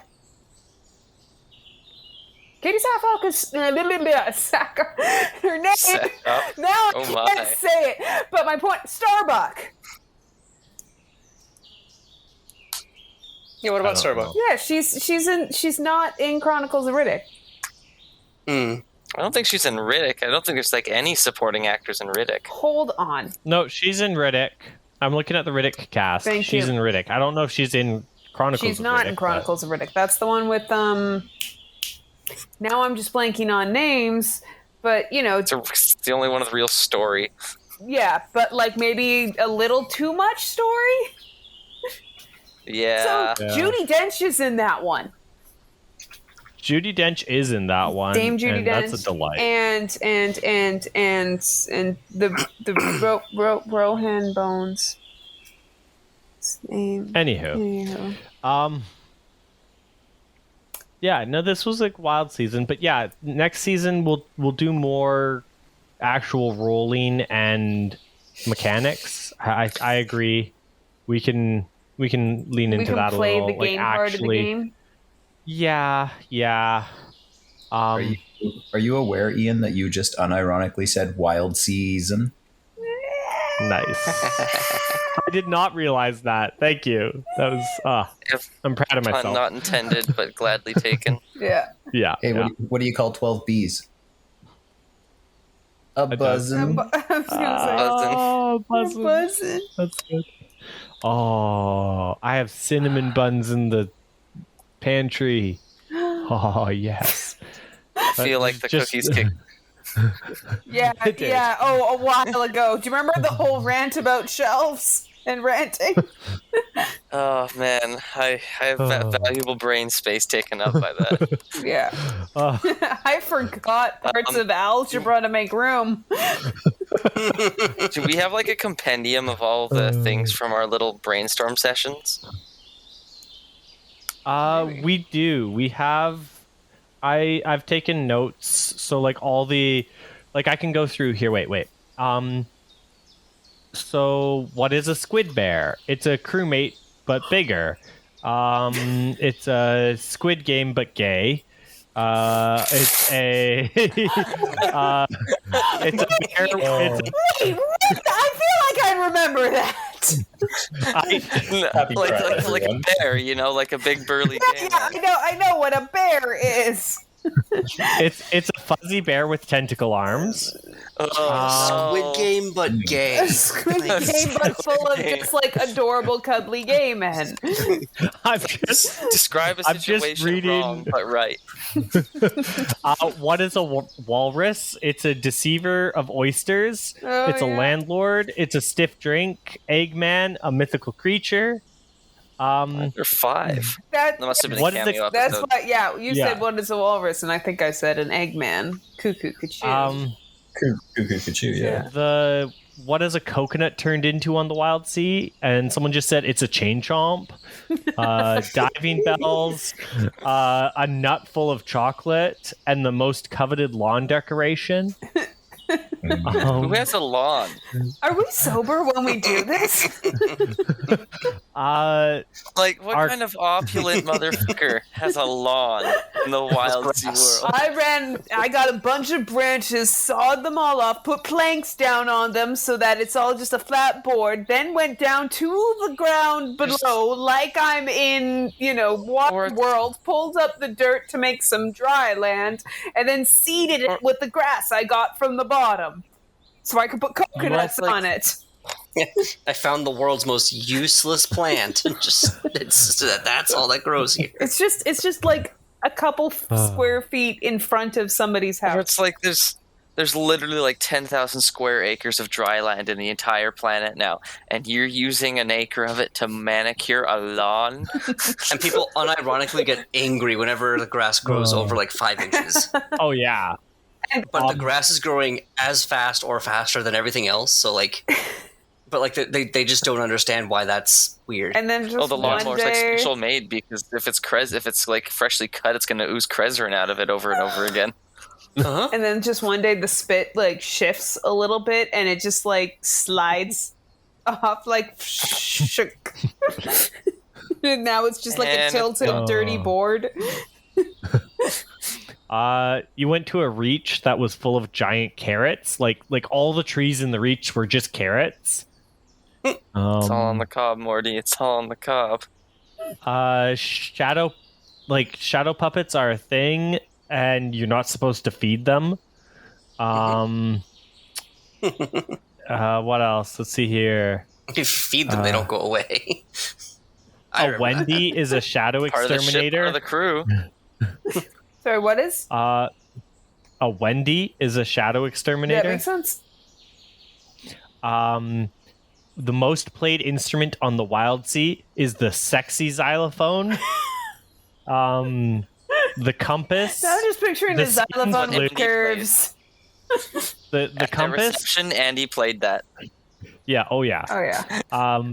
Katie Sackhoff is Sackhoff. Her name. Sackhoff? Now I Oh can't my. say it. But my point, Starbuck. Yeah, what about Starbuck? Yeah, she's not in Chronicles of Riddick. Hmm. I don't think she's in Riddick. I don't think there's like any supporting actors in Riddick. Hold on. No, she's in Riddick. I'm looking at the Riddick cast. Thank she's you. in Riddick. I don't know if she's in Chronicles She's of not Riddick, in Chronicles of Riddick. That's the one with Now I'm just blanking on names, but you know, It's the only one with real story. yeah, but like maybe a little too much story. Yeah. So Judi Dench is in that one. but Judi Dench is in that one. Dame Judi and Dench. That's a delight. And the Rohan Bones. His name. Anywho. Anywho. Yeah, no, this was a wild season, but yeah, next season we'll do more actual rolling and mechanics. I agree. We can lean We into can that a play little. the like, game part of the actually, game. Yeah. Are you aware, Ian, that you just unironically said wild season? Nice. I did not realize that. Thank you. That was If I'm proud of pun myself. not intended, but gladly taken. Yeah. Yeah. Hey, yeah. what do you call 12 bees? A dozen. buzzin'. I was gonna say. Oh, buzzing. Buzzing. That's good. Oh, I have cinnamon buns in the pantry. Oh, yes. I feel like the Just- cookies kick. Yeah, It did. yeah. Oh, a while ago. Do you remember the whole rant about shelves and ranting? Oh man, I have valuable brain space taken up by that. Yeah. Oh, I forgot parts of algebra to make room. Do we have like a compendium of all the things from our little brainstorm sessions? we do. We have. I've taken notes, so like all the, like I can go through here. Wait. So what is a squid bear? It's a crewmate but bigger. It's a Squid Game but gay. It's a it's a bear. It's a, Wait, what? I feel like I remember that. Happy like Pride, a everyone. bear, you know, like a big burly Yeah, gamer. I know what a bear is. It's a fuzzy bear with tentacle arms. Squid Game, but gay. A Squid Game, but full of just like adorable, cuddly gay men. I'm just Describe a I'm just situation reading- wrong, but right. what is a walrus? It's a deceiver of oysters. Oh, It's a yeah. landlord. It's a stiff drink. Eggman, a mythical creature. There are 5. That, That must have been What a is the- cameo that's episode. why, yeah, you Yeah. said what is a walrus, and I think I said an Eggman. Cuckoo, cuckoo. Cuckoo, yeah. What is a coconut turned into on the Wildsea? And someone just said it's a chain chomp. Diving bells, a nut full of chocolate, and the most coveted lawn decoration. Who has a lawn? Are we sober when we do this? Like, what kind of opulent motherfucker has a lawn in the Wildsea world? I got a bunch of branches, sawed them all off, put planks down on them so that it's all just a flat board, then went down to the ground below like I'm in, water world, pulled up the dirt to make some dry land, and then seeded it with the grass I got from the bottom. So I could put coconuts on it. I found the world's most useless plant. That's all that grows here. It's just like a couple square feet in front of somebody's Or house. it's like there's literally like 10,000 square acres of dry land in the entire planet now, and you're using an acre of it to manicure a lawn? And people unironically get angry whenever the grass grows over like 5 inches. Oh yeah. But the grass is growing as fast or faster than everything else, so like... But like they just don't understand why that's weird. And then just The one lawnmower's like day, special made because if it's like freshly cut, it's gonna ooze Krezrin out of it over and over again. and then just one day the spit like shifts a little bit and it just like slides off like shook. And now it's just like And a tilted, dirty board. You went to a reach that was full of giant carrots. Like all the trees in the reach were just carrots. It's all on the cob, Morty. It's all on the cob. Shadow puppets are a thing, and you're not supposed to feed them. What else? Let's see here. If you feed them, they don't go away. A Wendy is a shadow Part of the ship, exterminator. part of the crew. Sorry, what is? A Wendy is a shadow Yeah, exterminator. makes sense. The most played instrument on the Wildsea is the sexy xylophone. The compass. Now I'm just picturing the The xylophone scenes with when curves. The At compass. reception, Andy played that. Yeah. Oh yeah. Oh yeah.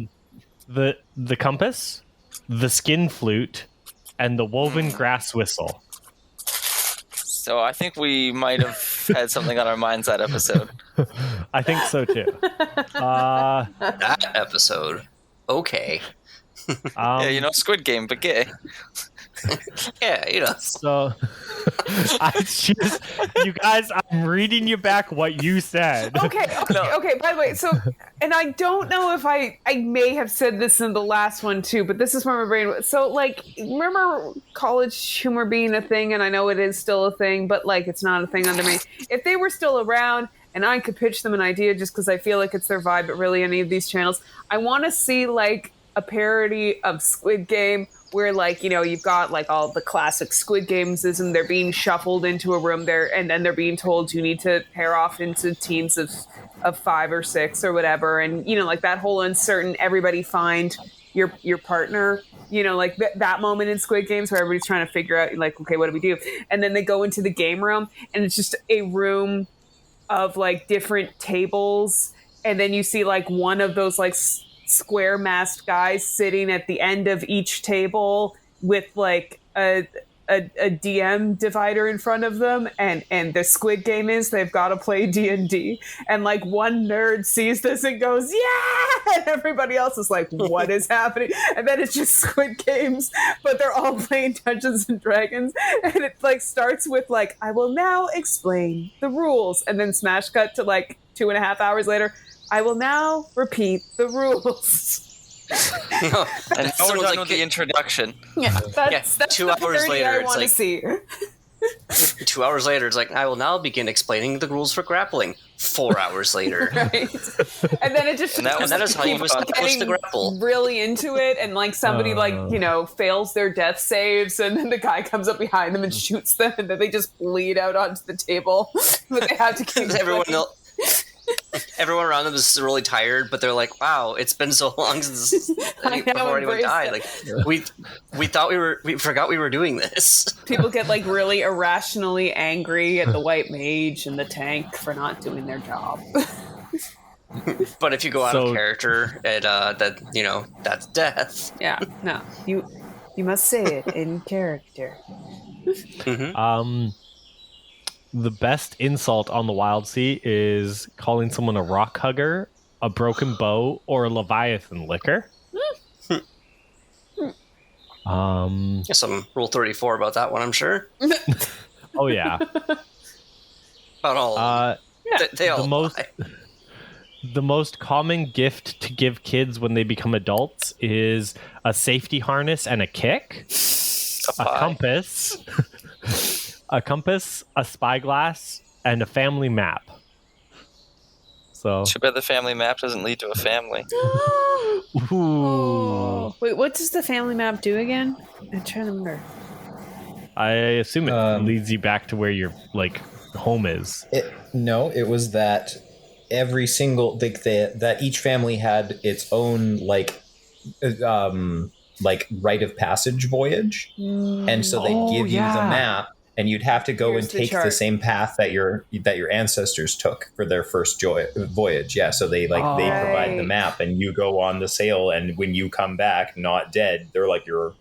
The compass, the skin flute, and the woven grass whistle. So I think we might have had something on our minds that episode. I think so too. That episode. Okay. Yeah, Squid Game, but gay. Yeah, So, you guys, I'm reading you back what you said. Okay. By the way, so, and I don't know if I may have said this in the last one too, but this is where my brain was. So, like, remember college humor being a thing, and I know it is still a thing, but like, it's not a thing under me. If they were still around, and I could pitch them an idea just because I feel like it's their vibe, but really any of these channels, I want to see like a parody of Squid Game where like, you've got like all the classic Squid Games and they're being shuffled into a room there and then they're being told you need to pair off into teams of 5 or 6 or whatever. And, like that whole uncertain, everybody find your partner, like that moment in Squid Games where everybody's trying to figure out like, okay, what do we do? And then they go into the game room and it's just a room of like different tables. And then you see like one of those like square masked guys sitting at the end of each table with like a DM divider in front of them, and the Squid Game is they've got to play D&D, and like one nerd sees this and goes yeah, and everybody else is like what is happening, and then it's just Squid Games but they're all playing Dungeons and Dragons, and it like starts with like I will now explain the rules, and then smash cut to like 2.5 hours later, I will now repeat the rules. And now we're done with the introduction. Yeah, that's 2 the hours parody later, I it's want to like- see. 2 hours later, it's like, I will now begin explaining the rules for grappling. 4 hours later. Right. And then it just And that is how you people establish the grapple. really into it, and like somebody fails their death saves, and then the guy comes up behind them and shoots them, and then they just bleed out onto the table. But they have to keep Everyone around them is really tired, but they're like, "Wow, it's been so long since before anyone died. Like, we thought we forgot we were doing this." People get like really irrationally angry at the white mage and the tank for not doing their job. But if you go out of character, that's death. Yeah, no, you must say it in character. Mm-hmm. The best insult on the Wildsea is calling someone a rock hugger, a broken bow, or a Leviathan licker. Some Rule 34 about that one, I'm sure. Oh yeah. About all. They all The most common gift to give kids when they become adults is a safety harness and a kick, a compass. A compass, a spyglass, and a family map. So Too bad the family map doesn't lead to a family. Ooh. Wait, what does the family map do again? I'm trying to remember. I assume it leads you back to where your home is. It was that every single that each family had its own rite of passage voyage, and so they give you the map. And you'd have to go and take the same path that your ancestors took for their first voyage. Yeah, so they provide the map, and you go on the sail. And when you come back, not dead, they're like you're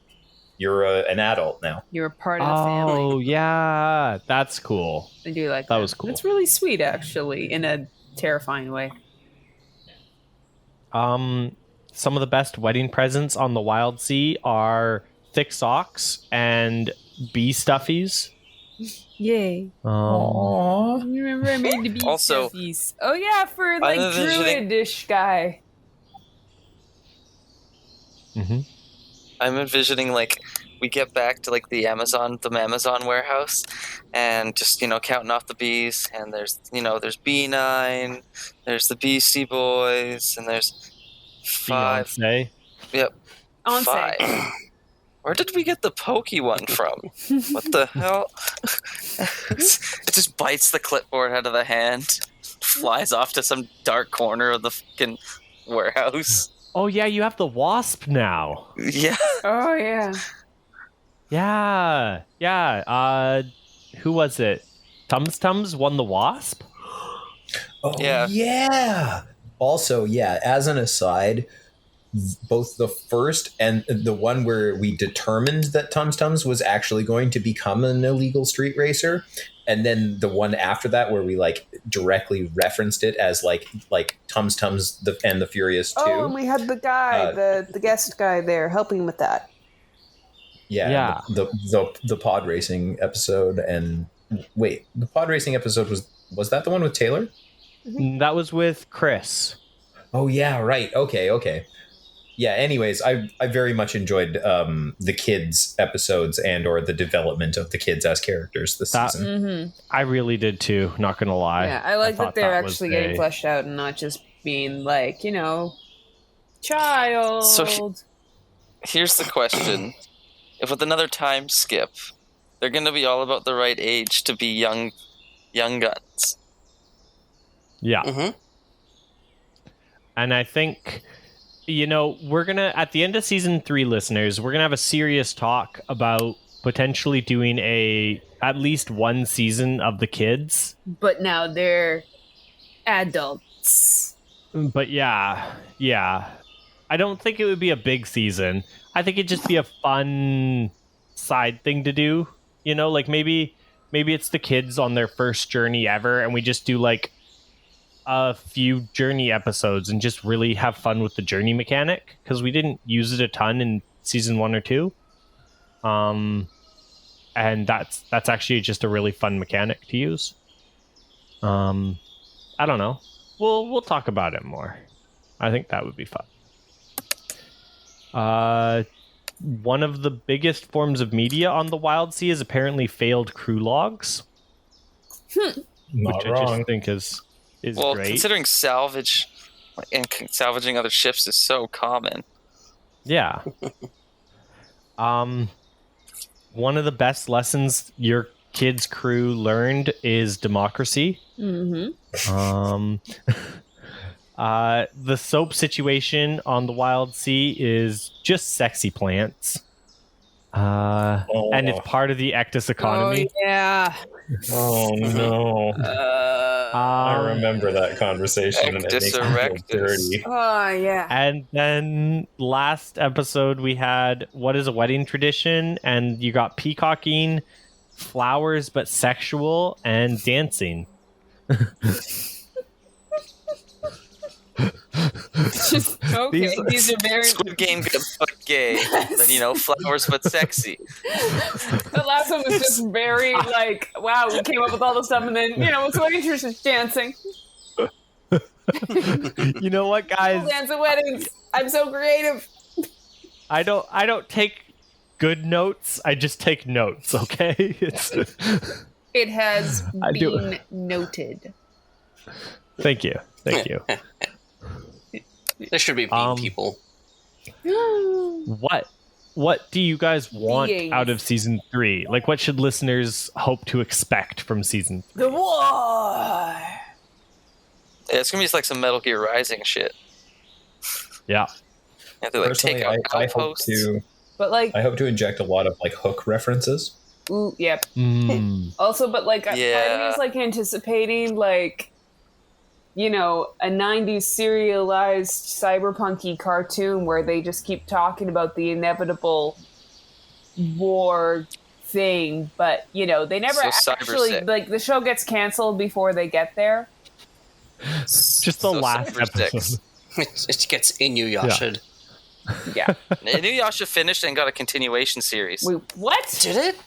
an adult now. You're a part of the family. Oh yeah, that's cool. I do like that. That was cool. It's really sweet, actually, in a terrifying way. Some of the best wedding presents on the Wildsea are thick socks and bee stuffies. Yay. Aww. Remember I made the bee stuffies. Oh yeah, for druidish guy. Mm-hmm. I'm envisioning we get back to the Amazon warehouse, and just counting off the bees, and there's B9, there's the Beastie Boys, and there's 5. Beyonce. Yep. 5. Where did we get the pokey one from? What the hell? It just bites the clipboard out of the hand, flies off to some dark corner of the fucking warehouse. Oh yeah, you have the wasp now. Yeah. Oh yeah. Yeah. Who was it? Tums won the wasp? Oh yeah. Also, as an aside, both the first and the one where we determined that Tums was actually going to become an illegal street racer, and then the one after that where we directly referenced it as Tums and the Furious 2. Oh, and we had the guy, the guest guy there helping with that. Yeah. The pod racing episode, and wait, the pod racing episode was that the one with Taylor? That was with Chris. Oh yeah, right. Okay. Yeah, anyways, I very much enjoyed the kids episodes or the development of the kids as characters this season. Mm-hmm. I really did too, not gonna lie. Yeah, I like that they're actually getting fleshed out and not just being child. So here's the question. If with another time skip, they're going to be all about the right age to be young guns. Yeah. Mm-hmm. And I think... we're going to, at the end of season 3, listeners, we're going to have a serious talk about potentially doing at least one season of the kids. But now they're adults. But yeah. I don't think it would be a big season. I think it'd just be a fun side thing to do. Maybe it's the kids on their first journey ever, and we just do a few journey episodes and just really have fun with the journey mechanic, because we didn't use it a ton in season 1 or 2. And that's actually just a really fun mechanic to use. I don't know. We'll talk about it more. I think that would be fun. one of the biggest forms of media on the Wildsea is apparently failed crew logs, Not which I wrong. just think is Well, great. considering salvage and salvaging other ships is so common. Yeah. One of the best lessons your kids' crew learned is democracy. Mm-hmm. The soap situation on the Wildsea is just sexy plants. And it's part of the Ectus economy. Oh, yeah. Oh no! I Um, remember that conversation, and it makes me feel Ectus dirty. Oh, yeah. and then last episode we had what is a wedding tradition, and you got peacocking, flowers but sexual, and dancing. Just, okay, these are very... Squid Game but gay. Then, flowers but sexy. The last one was just very, like, wow, we came up with all this stuff, and then, what's my interest is dancing. You know what, guys? Dance at weddings. I'm so creative. I don't take good notes. I just take notes. Okay. It has I do- been noted. Thank you. There should be being people. What do you guys want Beings. out of season 3? Like, what should listeners hope to expect from season 3? The war. Yeah, it's gonna be just like some Metal Gear Rising shit. Yeah. Have to, Personally, take out I hope outposts. to. But, like, I hope to inject a lot of Hook references. ooh, yep. Mm. Also, but, like, part of me Yeah. is, like, anticipating, like, a 90s serialized cyberpunky cartoon where they just keep talking about the inevitable war thing, but, they never So actually, cyber-sick. like, the show gets canceled before they get there. Just the last Cyber episode. Six. It gets Inuyasha'd. Yeah. Inuyasha finished and got a continuation series. Wait, what? Did it?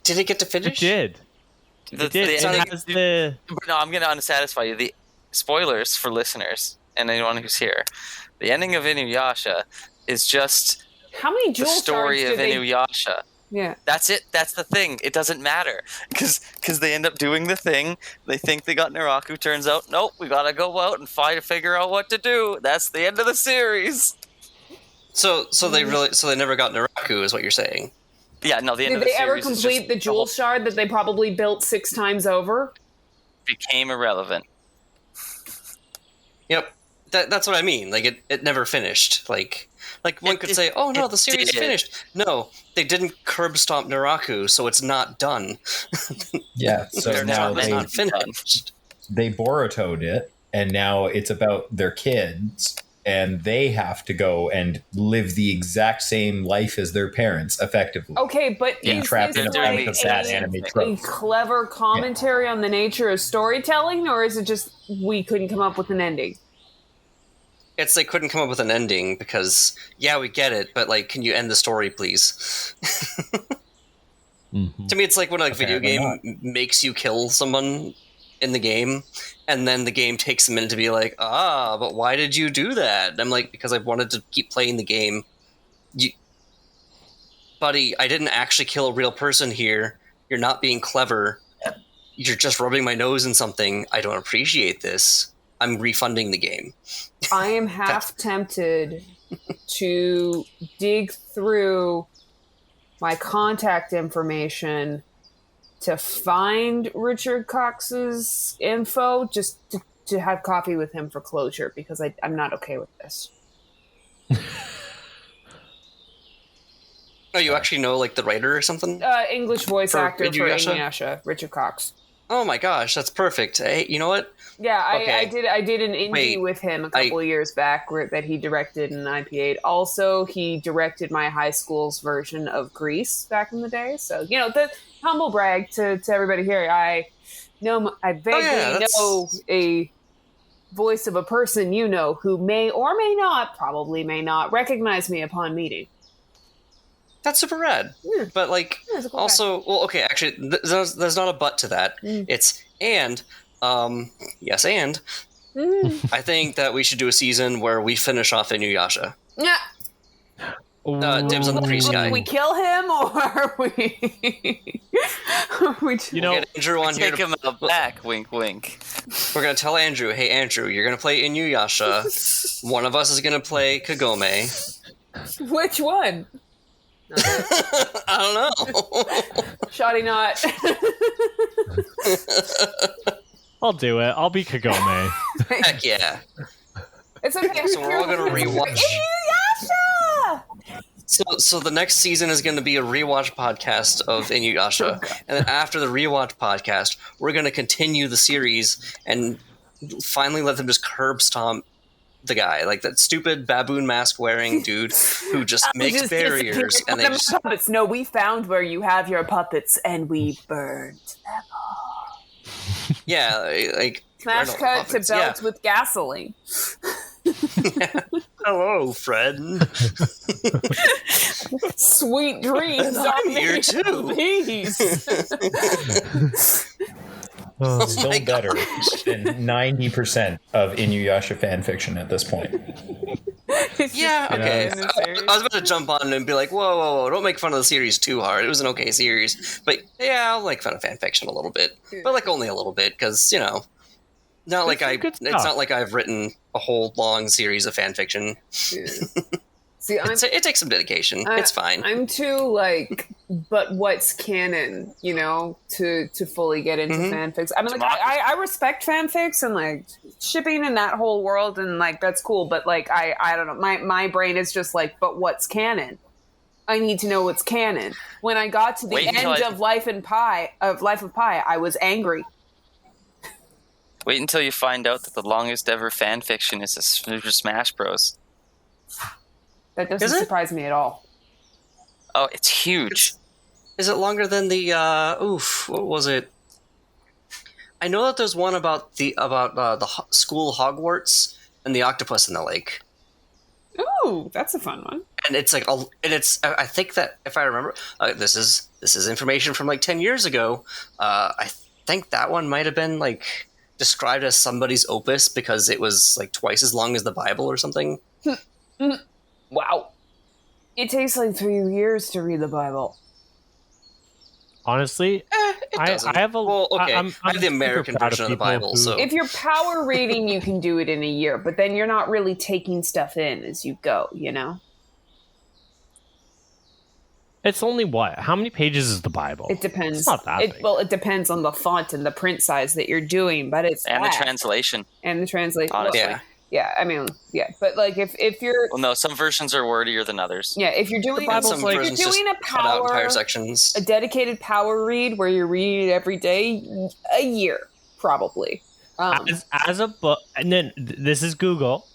Did it get to It finish? did. The- It did. the It ending- has the... No, I'm gonna unsatisfy you. The spoilers for listeners and anyone who's here. The ending of Inuyasha is just How many the jewel story shards of did they... Inuyasha. Yeah. That's it. That's the thing. It doesn't matter because they end up doing the thing. They think they got Naraku. Turns out, nope. We gotta go out and figure out what to do. That's the end of the series. So they never got Naraku, is what you're saying? Yeah. No. The end Did of the they ever series is complete just the jewel shard that they probably built 6 times over? became irrelevant. Yep. That's what I mean. Like it never finished. Like one could say, "Oh no, the series did. finished." No, they didn't curb stomp Naraku, so it's not done. Yeah, so They're now not It's they, not finished. they Boruto'd it, and now it's about their kids, and they have to go and live the exact same life as their parents, effectively. Okay, but Yeah, is trapped this in a doing bank like of sad a- anime a tropes. clever commentary on the nature of storytelling, or is it just we couldn't come up with an ending? It's they couldn't come up with an ending because we get it, but can you end the story, please? Mhm. To me, it's like when a video Apparently game makes you kill someone in the game, and then the game takes a minute to be like, but why did you do that? And I'm like, because I wanted to keep playing the game. Buddy, I didn't actually kill a real person here. You're not being clever. You're just rubbing my nose in something. I don't appreciate this. I'm refunding the game. I am half tempted to dig through my contact information to find Richard Cox's info just to have coffee with him for closure, because I'm not okay with this. Oh, you actually know the writer or something? English voice For actor for Inuyasha? Inuyasha, Richard Cox. Oh my gosh, that's perfect. Hey, you know what? Yeah, Okay. I did an indie Wait, with him a couple of years back that he directed in IPA. Also, he directed my high school's version of Grease back in the day. So, the humble brag to everybody here. I vaguely that's- know a voice of a person who may or may not, probably may not, recognize me upon meeting. That's super rad. Yeah. But it's a cool also, well, okay, actually, there's not a but to that. Mm. It's yes, and Mm. I think that we should do a season where we finish off Inuyasha. Yeah. Dibs on the priest guy. Do we kill him or are we? We'll get Andrew on here. Take him out back. Wink, wink. We're gonna tell Andrew, hey Andrew, you're gonna play Inuyasha. One of us is gonna play Kagome. Which one? I don't know. Shoddy not. I'll do it. I'll be Kagome. Heck yeah. It's okay. So we're all gonna rewatch. Inuyasha! So the next season is going to be a rewatch podcast of Inuyasha, and then after the rewatch podcast, we're going to continue the series and finally let them just curb stomp the guy, like that stupid baboon mask wearing dude who just makes barriers. And they just... puppets. No, we found where you have your puppets, and we burned them all. Yeah, like smash cut to belts with gasoline. Hello, Fred. Sweet dreams are here made too. of these. Still better than 90% of Inuyasha fanfiction at this point. Yeah, okay. I was about to jump on and be like, whoa, don't make fun of the series too hard. It was an okay series. But yeah, I'll make fun of fanfiction a little bit. But like only a little bit, because, you know, it's not like I've written a whole long series of fanfiction. Yeah. See, it takes some dedication. It's fine. I'm too like, but what's canon, you know, to fully get into fanfics. I mean, like, I respect fanfics and like shipping in that whole world, and like that's cool. But like, I don't know, my brain is just like, but what's canon? I need to know what's canon. When I got to the end of Life of Pi, I was angry. Wait until you find out that the longest ever fan fiction is a Super Smash Bros. That doesn't surprise me at all. Oh, it's huge. Is it longer than the what was it? I know that there's one about the school Hogwarts and the octopus in the lake. Ooh, that's a fun one. And it's like I think that if I remember, this is information from like 10 years ago. I think that one might have been like described as somebody's opus because it was like twice as long as the Bible or something. Wow. It takes like 3 years to read the Bible. Honestly, I have a... Well, okay. I have the American version of the Bible, so... If you're power reading, you can do it in a year, but then you're not really taking stuff in as you go, you know? It's only what? How many pages is the Bible? It depends. It's not that big. Well, it depends on the font and the print size that you're doing, but it's... And the translation. And the translation. Honestly. Yeah, I mean, yeah, but like if you're well, no, some versions are wordier than others. Yeah, if you're doing some like, versions you're doing just a cut out entire power sections. a dedicated power read where you're reading it every day, a year probably. As a book, and then this is Google.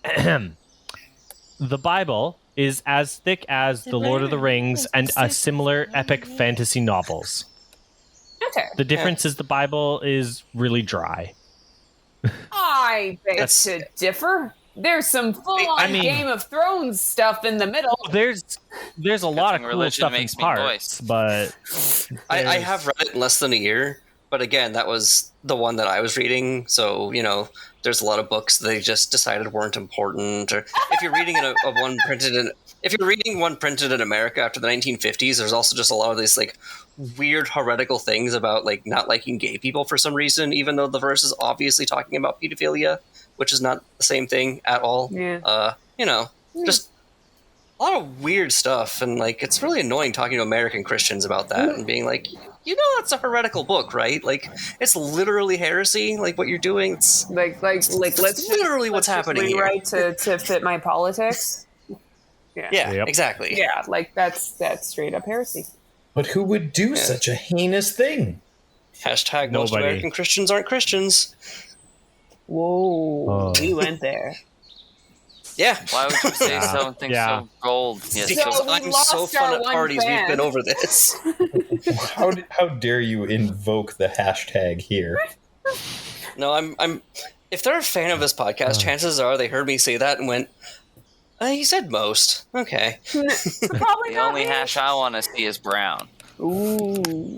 The Bible is as thick as The Lord of the Rings and a similar epic fantasy novels. Okay. The difference is the Bible is really dry. I beg to differ. There's some full-on Game of Thrones stuff in the middle. There's a lot of cool stuff in parts, but I have read it in less than a year. But again, that was the one that I was reading, so you know, there's a lot of books they just decided weren't important. Or if you're reading one printed in America after the 1950s, there's also just a lot of these like weird heretical things about like not liking gay people for some reason, even though the verse is obviously talking about pedophilia, which is not the same thing at all. Yeah. Just a lot of weird stuff, and like it's really annoying talking to American Christians about that and being like, you know, that's a heretical book, right? Like it's literally heresy. Like what you're doing, it's like let's literally what's happening here. Right to fit my politics. Yeah, exactly. Yeah, like that's straight up heresy. But who would do such a heinous thing? Hashtag most American Christians aren't Christians. Whoa, we went there. Yeah. Why would you say something so bold? Yes. Because I'm so fun at parties, we've been over this. How dare you invoke the hashtag here? No, I'm if they're a fan of this podcast, chances are they heard me say that and went, he said most. Okay. Probably the only hash I want to see is brown. Ooh.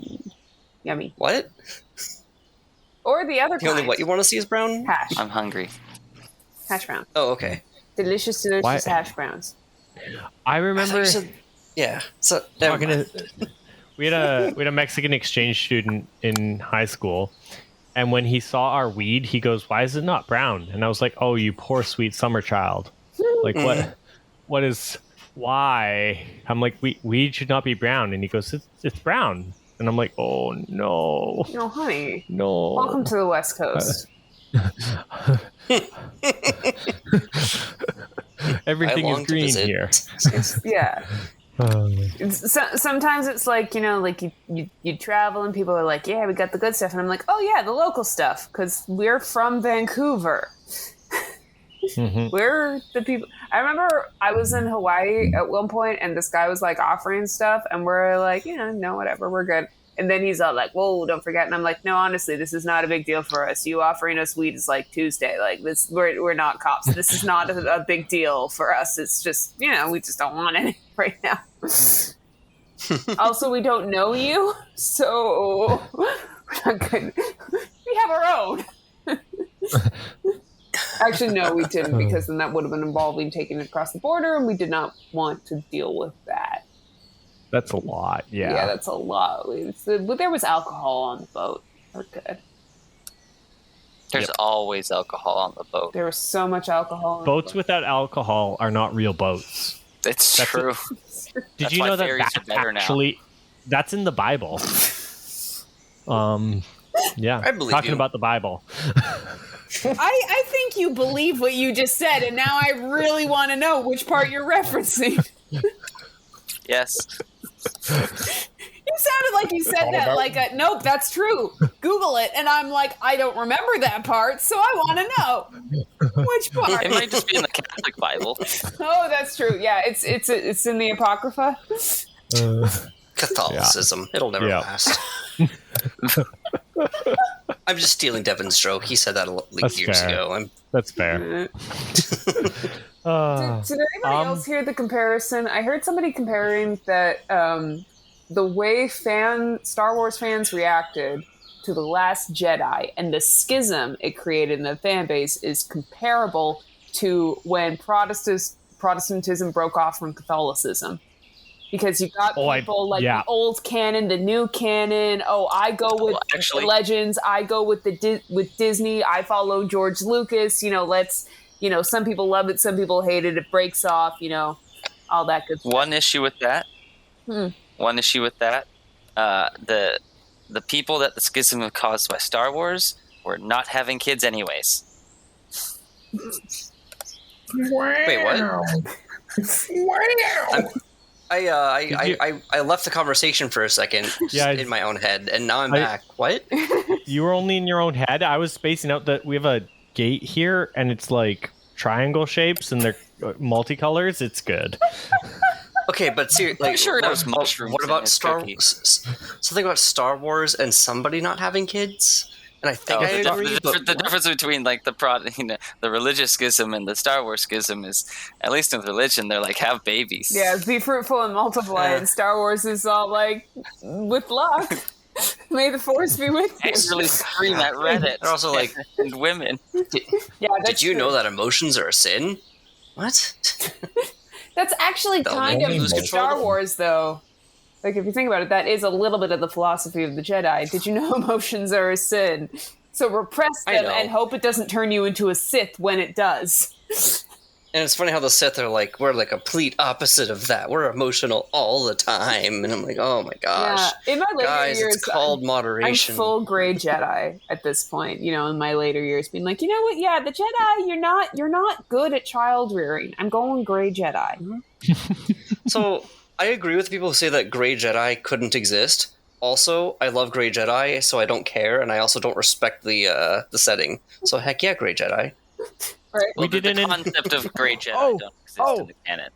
Yummy. What? Or the other The only what you want to see is brown? Hash. I'm hungry. Hash brown. Oh, okay. Delicious hash browns. I remember yeah. So talking to, we had a Mexican exchange student in high school, and when he saw our weed, he goes, "Why is it not brown?" And I was like, "Oh, you poor sweet summer child. Like what is why?" I'm like, "Weed should not be brown." And he goes, "It's brown." And I'm like, "Oh no, No, honey. no." Welcome to the West Coast. Everything is green here. Yeah. Sometimes it's like, like you travel and people are like, yeah, we got the good stuff. And I'm like, oh yeah, the local stuff. Because we're from Vancouver. Mm-hmm. We're the people. I remember I was in Hawaii at one point and this guy was like offering stuff and we're like, no, whatever, we're good. And then he's all like, whoa, don't forget. And I'm like, no, honestly, this is not a big deal for us. You offering us weed is like Tuesday. Like this, we're not cops. This is not a big deal for us. It's just, we just don't want any right now. Also, we don't know you. So we're not good. We have our own. Actually, no, we didn't, because then that would have been involving taking it across the border, and we did not want to deal with that. That's a lot, yeah. Yeah, that's a lot. But there was alcohol on the boat. We're good. There's always alcohol on the boat. There was so much alcohol. Boats without alcohol are not real boats. It's true. Did you know that actually that's in the Bible? Yeah, I believe talking you. about the Bible. I think you believe what you just said, and now I really want to know which part you're referencing. Yes. You sounded like you said that like nope, that's true. Google it. And I'm like, I don't remember that part, so I want to know. Which part? It might just be in the Catholic Bible. Oh, that's true. Yeah, it's in the Apocrypha. Catholicism. It'll never last. I'm just stealing Devin's joke. He said that years ago. That's fair. Did anybody else hear the comparison? I heard somebody comparing that the way Star Wars fans reacted to The Last Jedi and the schism it created in the fan base is comparable to when Protestantism broke off from Catholicism. Because you got people the old canon, the new canon. Oh, I go with Legends. I go with with Disney. I follow George Lucas. Some people love it, some people hate it. It breaks off. All that good stuff. One issue with that. The people that the schism was caused by Star Wars were not having kids anyways. Wait, what? I left the conversation for a second in my own head, and now I'm back. What? You were only in your own head? I was spacing out that we have a gate here, and it's like triangle shapes, and they're multicolors. It's good. Okay, but seriously, I'm sure there's mushrooms. What about Star Wars? Something about Star Wars and somebody not having kids? And I think I agree. The difference between the religious schism and the Star Wars schism is, at least in religion, they're like, have babies. Yeah, be fruitful and multiply. And Star Wars is all like, with luck, may the Force be with you. Actually scream at Reddit. They're also like, and women. Did you know that emotions are a sin? What? That's actually kind of Star Wars, though. Like, if you think about it, that is a little bit of the philosophy of the Jedi. Did you know emotions are a sin? So repress them and hope it doesn't turn you into a Sith when it does. And it's funny how the Sith are like, we're the complete opposite of that. We're emotional all the time. And I'm like, oh my gosh. Yeah. In my later years, it's called moderation. I'm full gray Jedi at this point, in my later years, being like, you know what? Yeah, the Jedi, you're not good at child rearing. I'm going gray Jedi. So I agree with people who say that gray Jedi couldn't exist. Also, I love gray Jedi, so I don't care, and I also don't respect the setting. So heck yeah, gray Jedi. Right. Well, the concept of gray Jedi don't exist in the canon.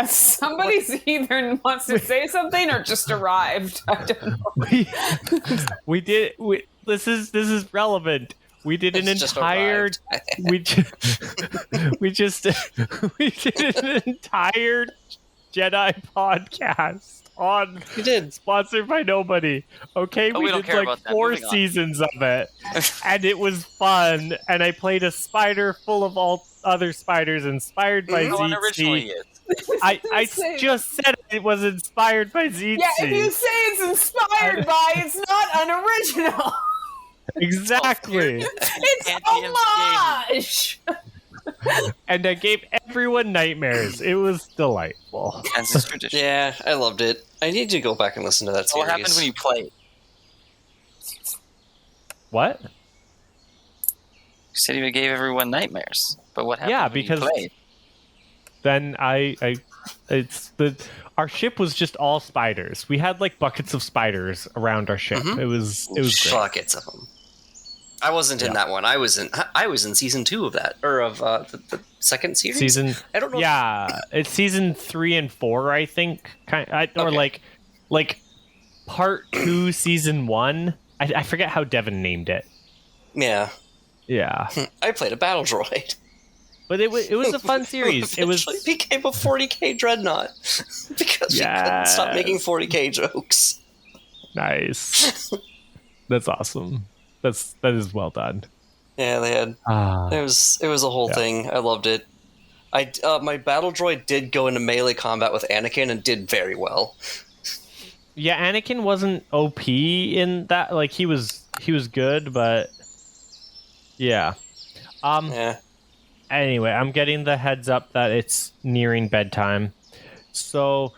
Somebody's either wants to say something or just arrived. I don't know. This is relevant. We did an entire we did an entire Jedi podcast on. You did. Sponsored by nobody. Okay, Oh, we we don't did care like about that. 4 Moving on. seasons of it, and it was fun. And I played a spider full of all other spiders, inspired by No one originally Tzitzi. is. I just said it was inspired by Tzitzi. Yeah, if you say it's inspired by, it's not unoriginal. Exactly. It's homage. And I gave everyone nightmares. It was delightful. As is tradition. Yeah, I loved it. I need to go back and listen to that So series. what happened when you played? What? You said you gave everyone nightmares. But what happened Yeah, when because you played? then our ship was just all spiders. We had like buckets of spiders around our ship. Mhm. It was great. Buckets of them. I wasn't in that one. I was in season 2 of that, or of the second series. Season. I don't know. Yeah, it's season 3 and 4, I think. Or Okay. like part 2, season 1. I forget how Devin named it. Yeah. Yeah, I played a battle droid. but it was a fun series. It was. Eventually became a 40k dreadnought because we couldn't stop making 40k jokes. Nice. That's awesome. That is well done. Yeah, they had. It was a whole thing. I loved it. My battle droid did go into melee combat with Anakin and did very well. Yeah, Anakin wasn't OP in that. Like he was good, but yeah. Yeah. Anyway, I'm getting the heads up that it's nearing bedtime. So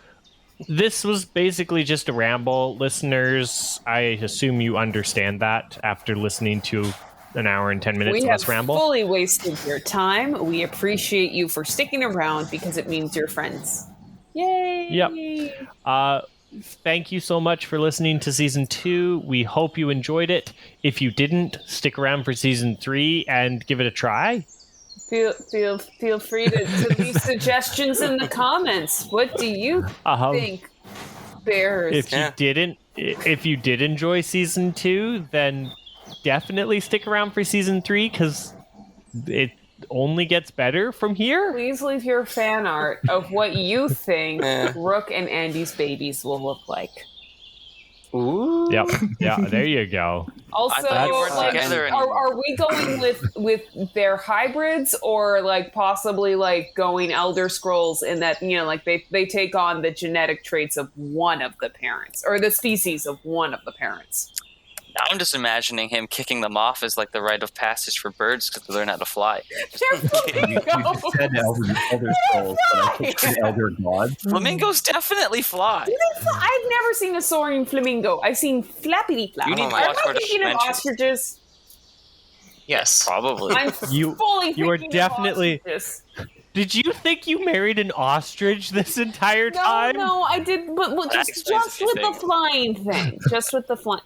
this was basically just a ramble. Listeners, I assume you understand that after listening to an hour and 10 minutes We of have us ramble. fully wasted your time. We appreciate you for sticking around because it means you're friends. Yay! Yep. Thank you so much for listening to season 2. We hope you enjoyed it. If you didn't, stick around for season 3 and give it a try. Feel free to leave suggestions in the comments. What do you think, Bears? If you did enjoy season 2, then definitely stick around for season 3 because it only gets better from here. Please leave your fan art of what you think Rook and Andy's babies will look like. Ooh. Yep. Yeah, there you go. Also, thought you weren't like, together are we going with their hybrids or like possibly like going Elder Scrolls in that, you know, like they take on the genetic traits of one of the parents or the species of one of the parents? I'm just imagining him kicking them off as like the rite of passage for birds because they learn how to fly. They're You just said Elder Scrolls, but I think it's Elder Gods. Flamingos definitely fly. I've never seen a soaring flamingo. I've seen flappity flap. You need to Am watch I Where the thinking of Dimensions. ostriches? Yes. Probably. I'm You are thinking of definitely. ostriches. Did you think you married an ostrich this entire time? No, I did, but That just explains a few with the things. flying thing. Just with the flying.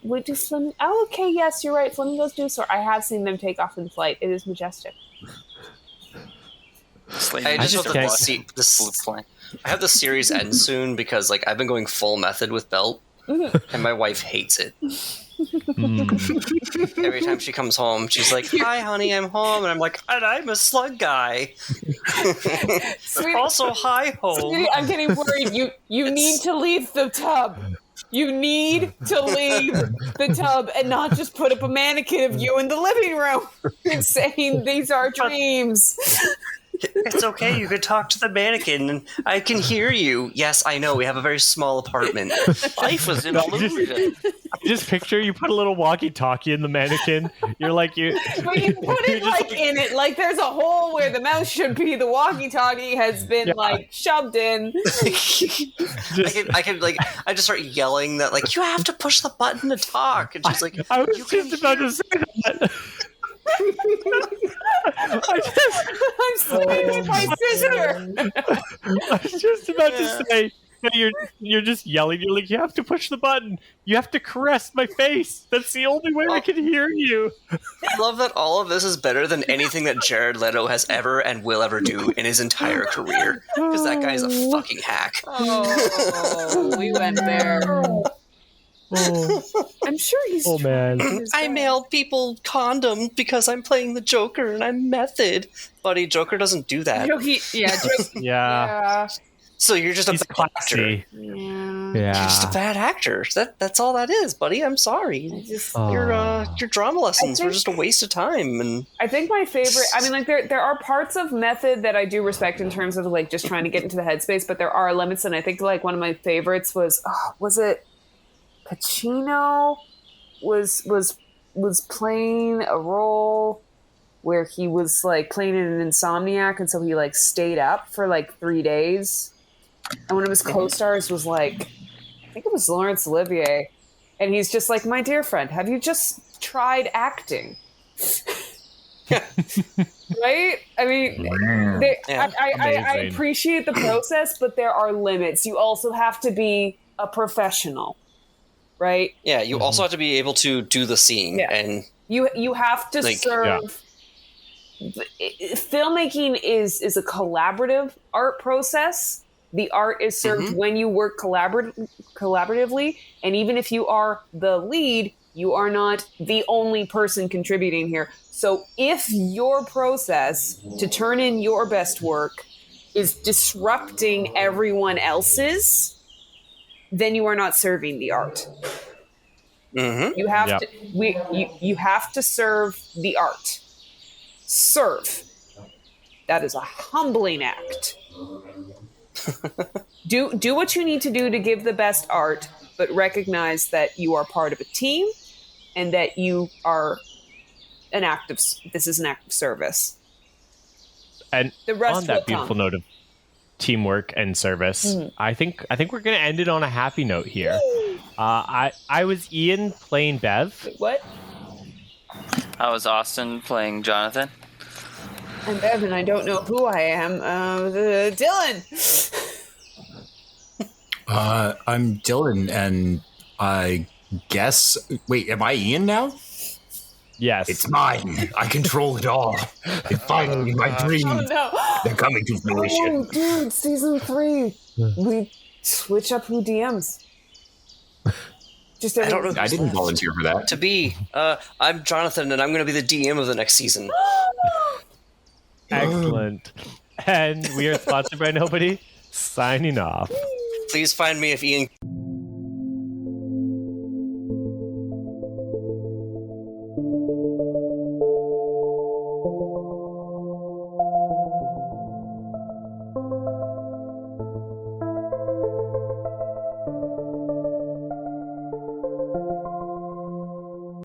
Oh, okay, yes, you're right. Flamingos do soar. I have seen them take off in flight. It is majestic. I just just hope can't- that I have the series end soon because like I've been going full method with Belt, and my wife hates it. Every time she comes home, she's like, "Hi, honey, I'm home," and I'm like, "And I'm a slug guy." Sweetie, Also, hi, home. sweetie, I'm getting worried. You need to leave the tub. You need to leave the tub and not just put up a mannequin of you in the living room and saying these are dreams. It's okay. You could talk to the mannequin, and I can hear you. Yes, I know. We have a very small apartment. Life was an illusion. Just picture you put a little walkie-talkie in the mannequin. You're like you. But you put you're it just like in it, like there's a hole where the mouse should be. The walkie-talkie has been like shoved in. I just start yelling that like you have to push the button to talk, and she's like, I was "You can just about to say that. I'm slamming my sister. I was just about to say that you're just yelling. You're like, you have to push the button. You have to caress my face. That's the only way I can hear you. I love that all of this is better than anything that Jared Leto has ever and will ever do in his entire career. Because that guy's a fucking hack. Oh, we went there. Oh, I'm sure he's. oh man. I mailed people condoms because I'm playing the Joker and I'm method. Buddy, Joker doesn't do that. Yeah. Yeah. So you're just a He's bad actor. classy. Yeah. Yeah. You're just a bad actor. That's all that is, buddy. I'm sorry. Your drama lessons were just a waste of time. And I think my favorite, I mean, like, there are parts of method that I do respect in terms of, like, just trying to get into the headspace, but there are limits, and I think, like, one of my favorites was it Pacino was playing a role where he was, like, playing an insomniac, and so he, like, stayed up for, like, 3 days. And one of his co-stars was, like, I think it was Laurence Olivier. And he's just like, my dear friend, have you just tried acting? Right? I mean, I appreciate the process, but there are limits. You also have to be a professional, right? yeah, you also have to be able to do the scene. Yeah. And You have to serve. Filmmaking is a collaborative art process. The art is served when you work collaboratively, and even if you are the lead, you are not the only person contributing here. So if your process to turn in your best work is disrupting everyone else's, then you are not serving the art. You have to you have to serve the art. Serve. That is a humbling act. Do what you need to do to give the best art, but recognize that you are part of a team and that you are this is an act of service. And the rest on that beautiful note of teamwork and service, I think we're going to end it on a happy note here. I was Ian playing Bev. Wait, what? I was Austin playing Jonathan. I'm Evan. I don't know who I am. Dylan. I'm Dylan, and I guess. Wait, am I Ian now? Yes. It's mine. I control it all. And finally, my dreams, they're coming to fruition. Oh, dude, season 3. We switch up who DMs. Just I don't know. I didn't volunteer for that. To be, I'm Jonathan, and I'm going to be the DM of the next season. Excellent. And we are sponsored by nobody. Signing off. Please find me if Ian